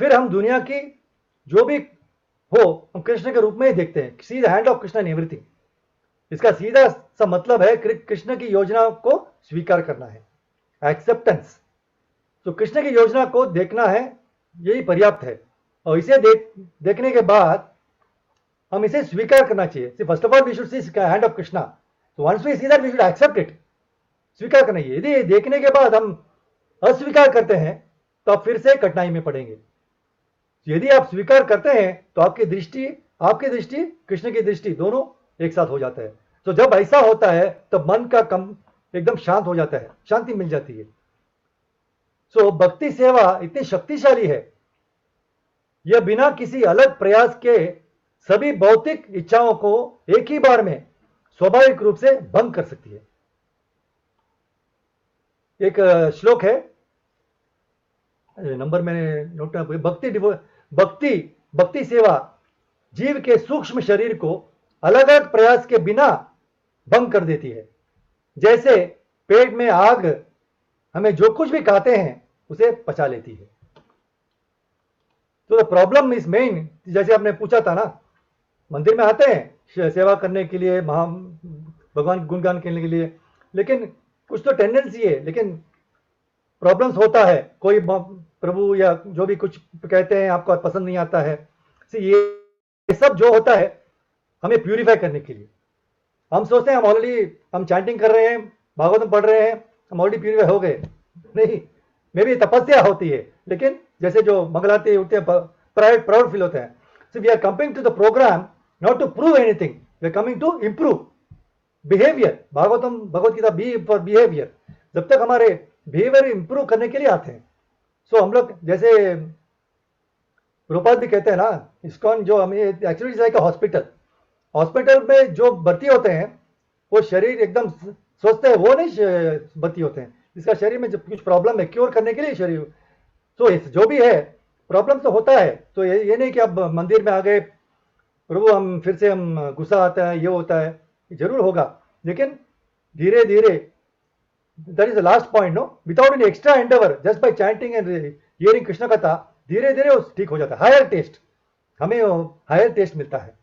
S1: फिर हम दुनिया की जो भी हो हम कृष्ण के रूप में ही देखते हैं। See the hand of Krishna in everything, इसका सीधा सा मतलब है कृष्ण की योजना को स्वीकार करना है, एक्सेप्टेंस। तो कृष्ण की योजना को देखना है, यही पर्याप्त है। और इसे देखने के बाद हम इसे स्वीकार करना चाहिए। First of all we should see hand of Krishna, तो once we see that we should accept it, स्वीकार करना चाहिए। यदि देखने के बाद हम अस्वीकार करते हैं तो आप फिर से कठिनाई में पड़ेंगे। यदि आप स्वीकार करते हैं तो आपकी दृष्टि कृष्ण की दृष्टि दोनों एक साथ हो जाता है। तो जब ऐसा होता है तो मन का कम एकदम शांत हो जाता है, शांति मिल जाती है। सो भक्ति सेवा इतनी शक्तिशाली है, यह बिना किसी अलग प्रयास के सभी भौतिक इच्छाओं को एक ही बार में स्वाभाविक रूप से भंग कर सकती है। एक श्लोक है, नंबर मैंने नोट भक्ति सेवा जीव के सूक्ष्म शरीर को अलग अलग प्रयास के बिना भंग कर देती है। जैसे पेट में आग हमें जो कुछ भी खाते हैं उसे पचा लेती है। तो द प्रॉब्लम इज मेन, जैसे आपने पूछा था ना, मंदिर में आते हैं सेवा करने के लिए, भगवान गुणगान करने के लिए, लेकिन कुछ तो टेंडेंसी है, लेकिन प्रॉब्लम्स होता है। कोई प्रभु या जो भी कुछ कहते हैं आपको पसंद नहीं आता है। ये सब जो होता है हमें प्यूरिफाई करने के लिए। हम सोचते हैं हम चैंटिंग कर रहे हैं, भागवतम पढ़ रहे हैं, हम ऑलरेडी प्यूरिफाई हो गए। नहीं, मे भी तपस्या होती है, लेकिन जैसे जो मंगलाते उठते हैं प्राउड फील होते हैं। So we are coming to the program not to prove anything, we are coming to improve behaviour. Bhagavad Gita be for behaviour, जब तक हमारे बिहेवियर इंप्रूव करने के लिए आते हैं। सो हम लोग जैसे प्रभुपाद भी कहते हैं ना, इस्कॉन जो हमें एक्चुअली लाइक अ हॉस्पिटल में जो भर्ती होते हैं वो शरीर एकदम स्वस्थ है वो नहीं भर्ती होते हैं, जिसका शरीर में जब कुछ प्रॉब्लम है क्योर करने के लिए शरीर। तो जो भी है प्रॉब्लम तो होता है। तो ये नहीं कि अब मंदिर में आ गए प्रभु हम फिर से हम गुस्सा आता है, ये होता है, जरूर होगा, लेकिन धीरे धीरे, that is the last point, no, without any extra endeavour, just by chanting and hearing Krishna कथा, धीरे धीरे वो ठीक हो जाता है। हायर टेस्ट, हमें हायर टेस्ट मिलता है।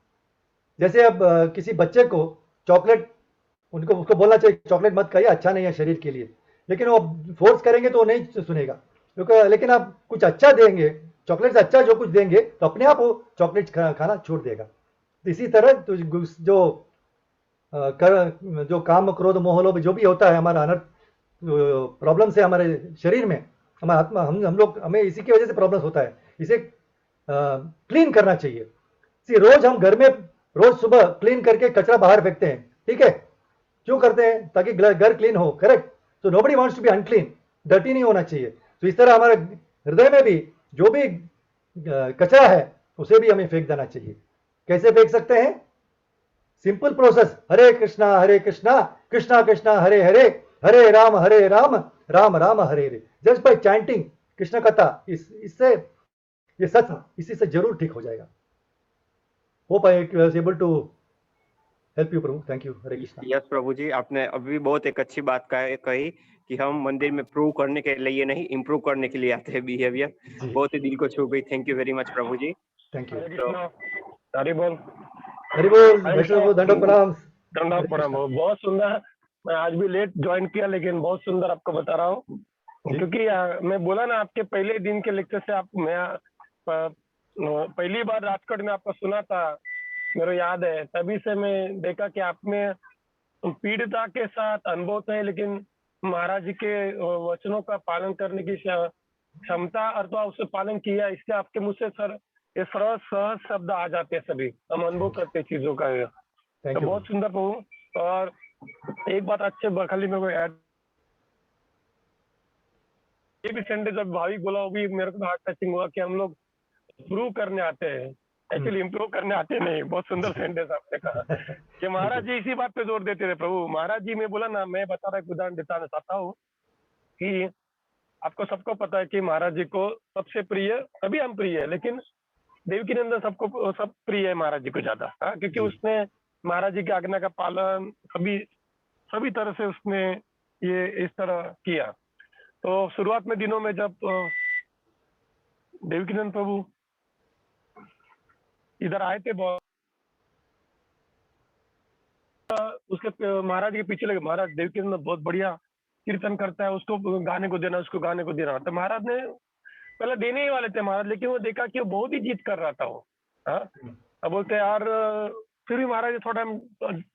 S1: जैसे अब किसी बच्चे को चॉकलेट, उसको बोलना चाहिए चॉकलेट मत खाइए, अच्छा नहीं है शरीर के लिए, लेकिन वो फोर्स करेंगे तो वो नहीं सुनेगा, क्योंकि लेकिन आप कुछ अच्छा देंगे, चॉकलेट से अच्छा जो कुछ देंगे तो अपने आप वो चॉकलेट खाना छोड़ देगा। तो इसी तरह तो जो काम क्रोध मोह लोभ जो भी होता है हमारा अनर्थ प्रॉब्लम से हमारे शरीर में, हमारा आत्मा, हम लोग, हमें इसी की वजह से प्रॉब्लम्स होता है। इसे क्लीन करना चाहिए। रोज हम घर में रोज सुबह क्लीन करके कचरा बाहर फेंकते हैं, ठीक है, क्यों करते हैं? ताकि घर क्लीन हो, करेक्ट। तो nobody wants to be unclean, dirty नहीं होना चाहिए। तो इस तरह हमारे हृदय में भी जो भी कचरा है उसे भी हमें फेंक देना चाहिए। कैसे फेंक सकते हैं? Simple process, Hare Krishna Krishna Krishna Hare Hare, Hare Ram Ram Ram Hare Hare. Just by chanting Krishna कथा, इससे ये सच, इसी से जरूर ठीक हो जाएगा। Hope I was able to help you प्रभु। Thank you. Hare Krishna.
S2: Yes प्रभु जी, आपने अभी बहुत एक अच्छी बात कही कि हम मंदिर में प्रूव करने के लिए नहीं, इम्प्रूव करने के लिए आते हैं बिहेवियर। बहुत ही दिल को छू गई। Thank you very much Prabhu ji.
S1: Thank you.
S6: Hari बोल।
S1: हरि बोल। वैष्णव दंडवत प्रणाम।
S6: दंडवत प्रणाम। बहुत सुंदर। मैं आज भी लेट ज्वाइन किया, लेकिन बहुत सुंदर आपको बता रहा हूँ, क्योंकि मैं बोला ना आपके पहले दिन के लेक्चर से मैं पहली बार राजकोट में आपको सुना था, मेरे याद है। तभी से मैं देखा कि आप में पीड़िता के साथ अनुभव है, लेकिन महाराज जी के वचनों का पालन करने की क्षमता, और तो उससे पालन किया, इससे आपके मुझ से सर ये सरल सहज शब्द आ जाते हैं, सभी हम अनुभव करते चीजों का। तो बहुत सुंदर प्रभु। और एक बात अच्छे खाली मेरे को ऐड, ये भी संडे जब भाविक बोला, वो भी मेरे को हार्ट टचिंग हुआ कि हम लोग प्रूव करने आते हैं, एक्चुअली इम्प्रूव करने आते नहीं। बहुत सुंदर सेंटेंस आपने कहा कि महाराज जी इसी बात पे जोर देते थे प्रभु। महाराज जी में बोला ना, मैं बता रहा, एक उदाहरण देता चाहता हूँ कि आपको सबको पता है कि महाराज जी को सबसे प्रिय, सभी हम प्रिय है, लेकिन देवकीनंदन सबको सब प्रिय है महाराज जी को ज्यादा, क्योंकि उसने महाराज जी की आज्ञा का पालन सभी तरह से उसने ये इस तरह किया। तो शुरुआत में दिनों में जब देवकीनंद प्रभु इधर आए थे, उसके महाराज के पीछे लगे, महाराज देवकीनंद बहुत बढ़िया कीर्तन करता है, उसको गाने को देना, उसको गाने को देना। तो महाराज ने पहले देने ही वाले थे महाराज, लेकिन वो देखा कि वो बहुत ही जीत कर रहा था वो। अब बोलते यार, फिर भी महाराज जी थोड़ा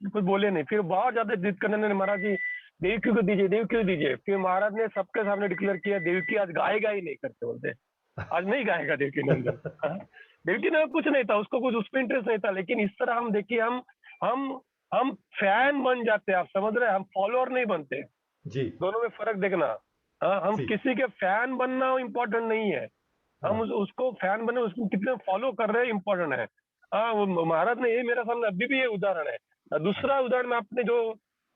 S6: कुछ बोले नहीं, फिर बहुत ज्यादा जिद करने ने महाराज जी देवकी को दीजिए, देवकी को दीजिए। फिर महाराज ने सबके सामने डिक्लेयर किया, देवकी आज गाएगा ही नहीं करते, बोलते आज नहीं गाएगा देवकी नंदन। देवकी नंदन कुछ नहीं था, उसको कुछ उसमें इंटरेस्ट नहीं था, लेकिन इस तरह हम देखिए, हम फैन बन जाते हैं, आप समझ रहे हैं, हम फॉलोअर नहीं बनते जी। दोनों में फर्क देखना। हम किसी के फैन बनना इम्पोर्टेंट नहीं है, हम उसको फैन बने, उसको कितने फॉलो कर रहे हैं इम्पोर्टेंट है। महाराज ने ये मेरे सामने अभी भी ये उदाहरण है। दूसरा उदाहरण में आपने जो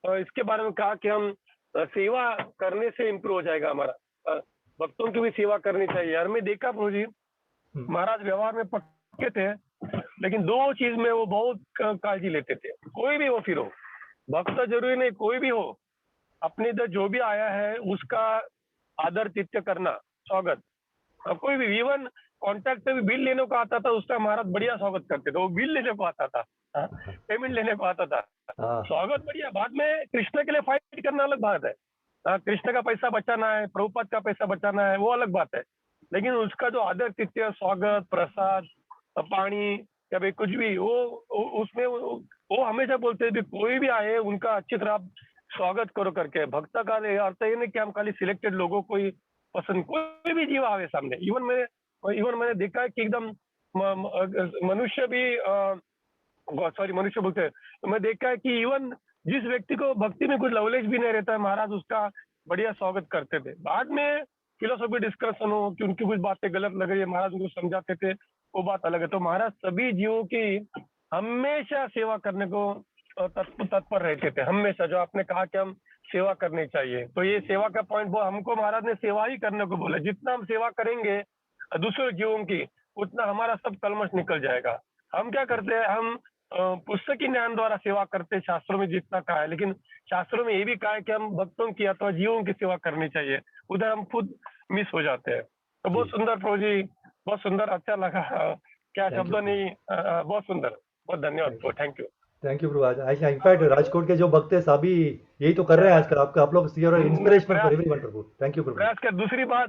S6: इसके बारे में कहा कि हम सेवा करने से इम्प्रूव हो जाएगा हमारा, भक्तों की भी सेवा करनी चाहिए। यार मैं देखा प्रभु जी, महाराज व्यवहार में पक्के थे, लेकिन दो चीज में वो बहुत काळजी लेते थे। कोई भी हो, फिर हो भक्त जरूरी नहीं, कोई भी हो, अपने इधर जो भी आया है उसका आदर तिथ्य करना, स्वागत। कोई भी इवन कॉन्ट्रैक्ट पे भी बिल लेने को आता था, उसका महाराज बढ़िया स्वागत करते थे। वो बिल लेने को आता था, पेमेंट लेने को आता था, स्वागत बढ़िया। बाद में कृष्ण के लिए फाइट करना अलग बात है, कृष्ण का पैसा बचाना है, प्रभुपाद का पैसा बचाना है, वो अलग बात है। लेकिन उसका जो आदर तिथ्य, स्वागत, प्रसाद, पानी या भाई कुछ भी, वो उसमें वो हमेशा बोलते थे कोई भी आए उनका अच्छी तरह स्वागत करो करके। भक्त का अर्थ ये नहीं कि हम खाली सिलेक्टेड लोगों को ही पसंद, कोई भी जीव आवे सामने। इवन मैंने देखा है कि एकदम मनुष्य भी मनुष्य बोलते हैं, तो मैं देखा है कि इवन जिस व्यक्ति को भक्ति में कुछ लवलेश भी नहीं रहता है, महाराज उसका बढ़िया स्वागत करते थे। बाद में फिलोसॉफी डिस्कशन हो कि उनकी कुछ बातें गलत लग रही है, महाराज उनको समझाते थे, वो बात अलग है। तो महाराज सभी जीवों की हमेशा सेवा करने को तत्पर रहते थे, हमेशा। जो आपने कहा कि हम सेवा करनी चाहिए, तो ये सेवा का पॉइंट वो हमको महाराज ने सेवा ही करने को बोला। जितना हम सेवा करेंगे दूसरे जीवों की, उतना हमारा सब कलमश निकल जाएगा। हम क्या करते हैं, हम पुस्तकीय ज्ञान द्वारा सेवा करते हैं, शास्त्रों में जितना कहा है, लेकिन शास्त्रों में ये भी कहा है कि हम भक्तों की अथवा जीवों की सेवा करनी चाहिए, उधर हम खुद मिस हो जाते हैं। तो बहुत सुंदर प्रभु जी, बहुत सुंदर, अच्छा लगा, क्या शब्द नहीं, बहुत सुंदर, बहुत धन्यवाद, thank you.
S1: Thank you Prabhu. In fact Rajkot के जो भक्त है सभी यही तो कर रहे हैं आजकल, आप लोग इंस्पिरेशनल फॉर एवरीवन प्रभु। थैंक यू प्रभु।
S6: प्रयास कर।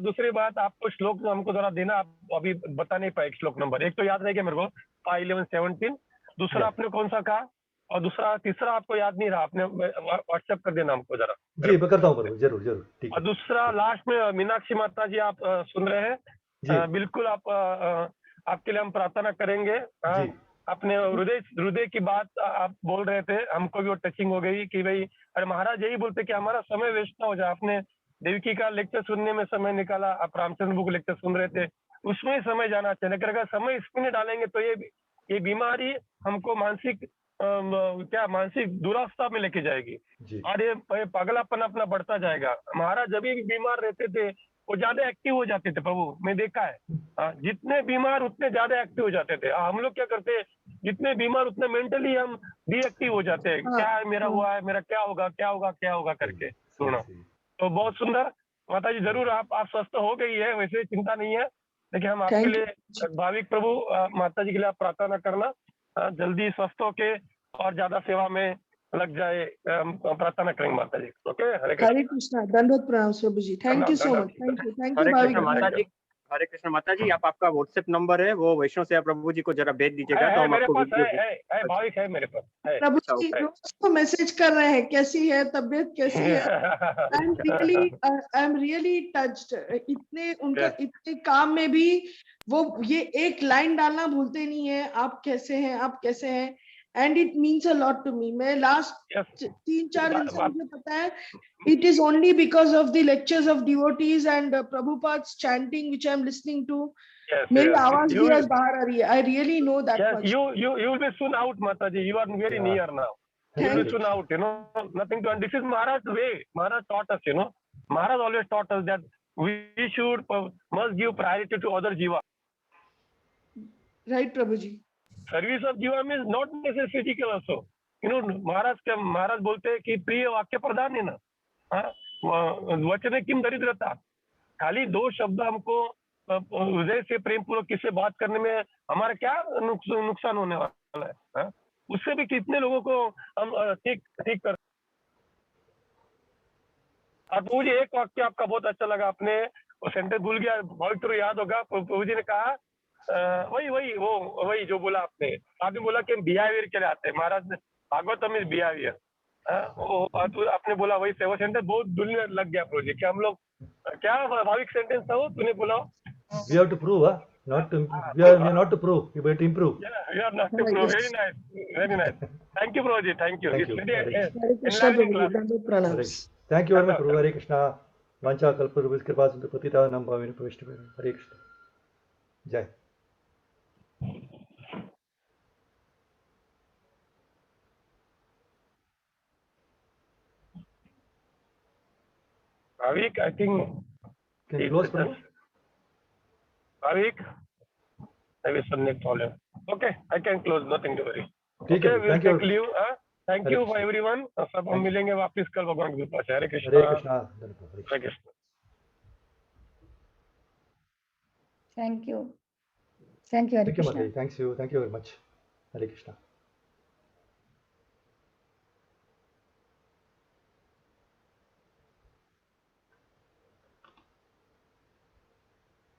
S6: दूसरी बात आपको श्लोक हमको जरा देना, आप अभी बता नहीं पाए। श्लोक नंबर एक तो याद रहेगा मेरे को, 5:11-17। दूसरा आपने कौन सा कहा, और दूसरा तीसरा आपको याद नहीं रहा, आपने व्हाट्सएप कर देना हमको जरा।
S1: जी मैं करता हूँ प्रभु, जरूर जरूर, ठीक है।
S6: और दूसरा लास्ट में मीनाक्षी माता जी आप सुन रहे हैं, बिल्कुल आप आपके लिए हम प्रार्थना करेंगे। हाँ,
S1: जी
S6: अपने हृदय हृदय की बात आप बोल रहे थे, हमको भी वो टचिंग हो गई कि भाई अरे महाराज यही बोलते कि हमारा समय वेस्ट ना हो जाए। आपने देवकी का लेक्चर सुनने में समय निकाला, आप रामचंद्र प्रभु को लेक्चर सुन रहे थे, उसमें ही समय जाना चाहिए। लेकिन अगर समय इसमें नहीं डालेंगे तो ये बीमारी हमको मानसिक मानसिक दुरावस्था में लेके जाएगी
S1: जी
S6: और ये पागलापन अपना बढ़ता जाएगा। महाराज जब भी बीमार रहते थे वो ज्यादा एक्टिव हो जाते थे प्रभु, मैं देखा है। जितने बीमार उतने ज्यादा एक्टिव हो जाते थे। हम लोग क्या करते हैं, जितने बीमार उतने मेंटली हम डीएक्टिव हो जाते हैं। क्या है मेरा हुआ है, मेरा क्या होगा क्या होगा क्या होगा करके सुनो।
S1: सही
S6: तो बहुत सुंदर माता जी, जरूर आप स्वस्थ हो गई है, वैसे चिंता नहीं है। लेकिन हम आपके
S4: Thank you.
S6: लिए भाविक प्रभु माता जी के लिए आप प्रार्थना करना, जल्दी स्वस्थ होके और ज्यादा सेवा में लग जाए, हम प्रार्थना करेंगे माता जी। Okay, Hare Krishna.
S4: Hare Krishna. Dandot pranam Prabhu ji. Thank you so much. Thank you. Thank you,
S2: Hare Krishna
S4: Bhavik.
S2: माता जी, हरे कृष्ण माता जी, आप आपका व्हाट्सएप नंबर है वो वैष्णव सेवा प्रभु जी को जरा भेज दीजिएगा तो हम
S6: मेरे
S2: आपको
S6: पास
S2: वीडियो
S6: है भाविक है मेरे पास है।
S4: प्रभु
S2: अच्छा,
S4: जी
S2: okay.
S4: रोज तो मैसेज कर रहे हैं, कैसी है तबीयत, कैसी है। I am really touched. इतने उनका
S6: Yes.
S4: इतने काम में भी वो ये एक लाइन डालना भूलते नहीं है, आप कैसे हैं, आप कैसे हैं। And it means a lot to me. मैं लास्ट
S6: Yes.
S4: 3-4 दिन से मुझे पता है, it is only because of the lectures of devotees and Prabhupada's chanting which I am listening to.
S6: Yes,
S4: मेरी
S6: yes.
S4: आवाज भी
S6: You-
S4: आज बाहर आ रही है। I really know that
S6: Yes,
S4: much.
S6: you will be soon out, Mataji. You are very
S1: Yeah.
S6: near now. You will
S4: Thank
S6: be soon out. You know, nothing to. And this is Maharaj's way. Maharaj taught us. You know, Maharaj always taught us that we should must give priority to other jiva.
S4: Right, Prabhuji.
S6: Service of jiva means not necessarily physical also. You know, महाराज बोलते हैं कि प्रिय वाक्य प्रधान है ना, वचने किम दरिद्रता। खाली 2 शब्द हमको हृदय से प्रेम पूर्वक किससे बात करने में हमारा क्या नुकसान होने वाला है, हा? उससे भी कितने लोगों को हम ठीक कर। और मुझे एक वाक्य आपका बहुत अच्छा लगा, आपने वो सेंटेंस भूल गया, बहुत तो याद होगा। प्रभु जी ने कहा वही जो बोला आपने बोला कि बिहेवियर के लिए आते हैं। महाराज ने भागवतम इज बिहेवियर, आपने बोला वही सेवा सेंटेंस बहुत दुनिया लग गया प्रभु जी। क्या हम लोग क्या भाविक सेंटेंस था वो, तूने बोला?
S1: we have to prove not to we are not to prove, we have to improve.
S6: You are not to prove. Very nice, very nice. Thank you Prabhuji, thank you.
S1: Thank
S6: It's
S1: you.
S6: very
S1: Hare
S4: Krishna,
S6: enlightening
S4: Prabhuji.
S6: class.
S4: Dandot
S1: Hare
S4: pranams.
S1: Thank you very much, Prabhu. Hare Krishna. Vancha kalpatarubhyo kripa sindhu patitanam pavanebhyo vaishnavebhyo. Hare Krishna. Jai.
S6: Bhavik, I think.
S1: Can you close, Prabhu?
S6: Bhavik, I will submit all. Okay, I can close. Nothing to worry.
S1: ठीक है,
S6: Okay, we'll
S1: thank you.
S6: take leave. Thank
S1: Hare
S6: you
S1: Krishna.
S6: for everyone. सब हम मिलेंगे वापस कल भगवान की कृपा से। हरे Krishna.
S1: Hare Krishna.
S6: Hare Krishna.
S3: Thank you. Thank you, Hare
S1: Thank you,
S3: Krishna.
S1: Mataji. Thank you very much. Hare Krishna.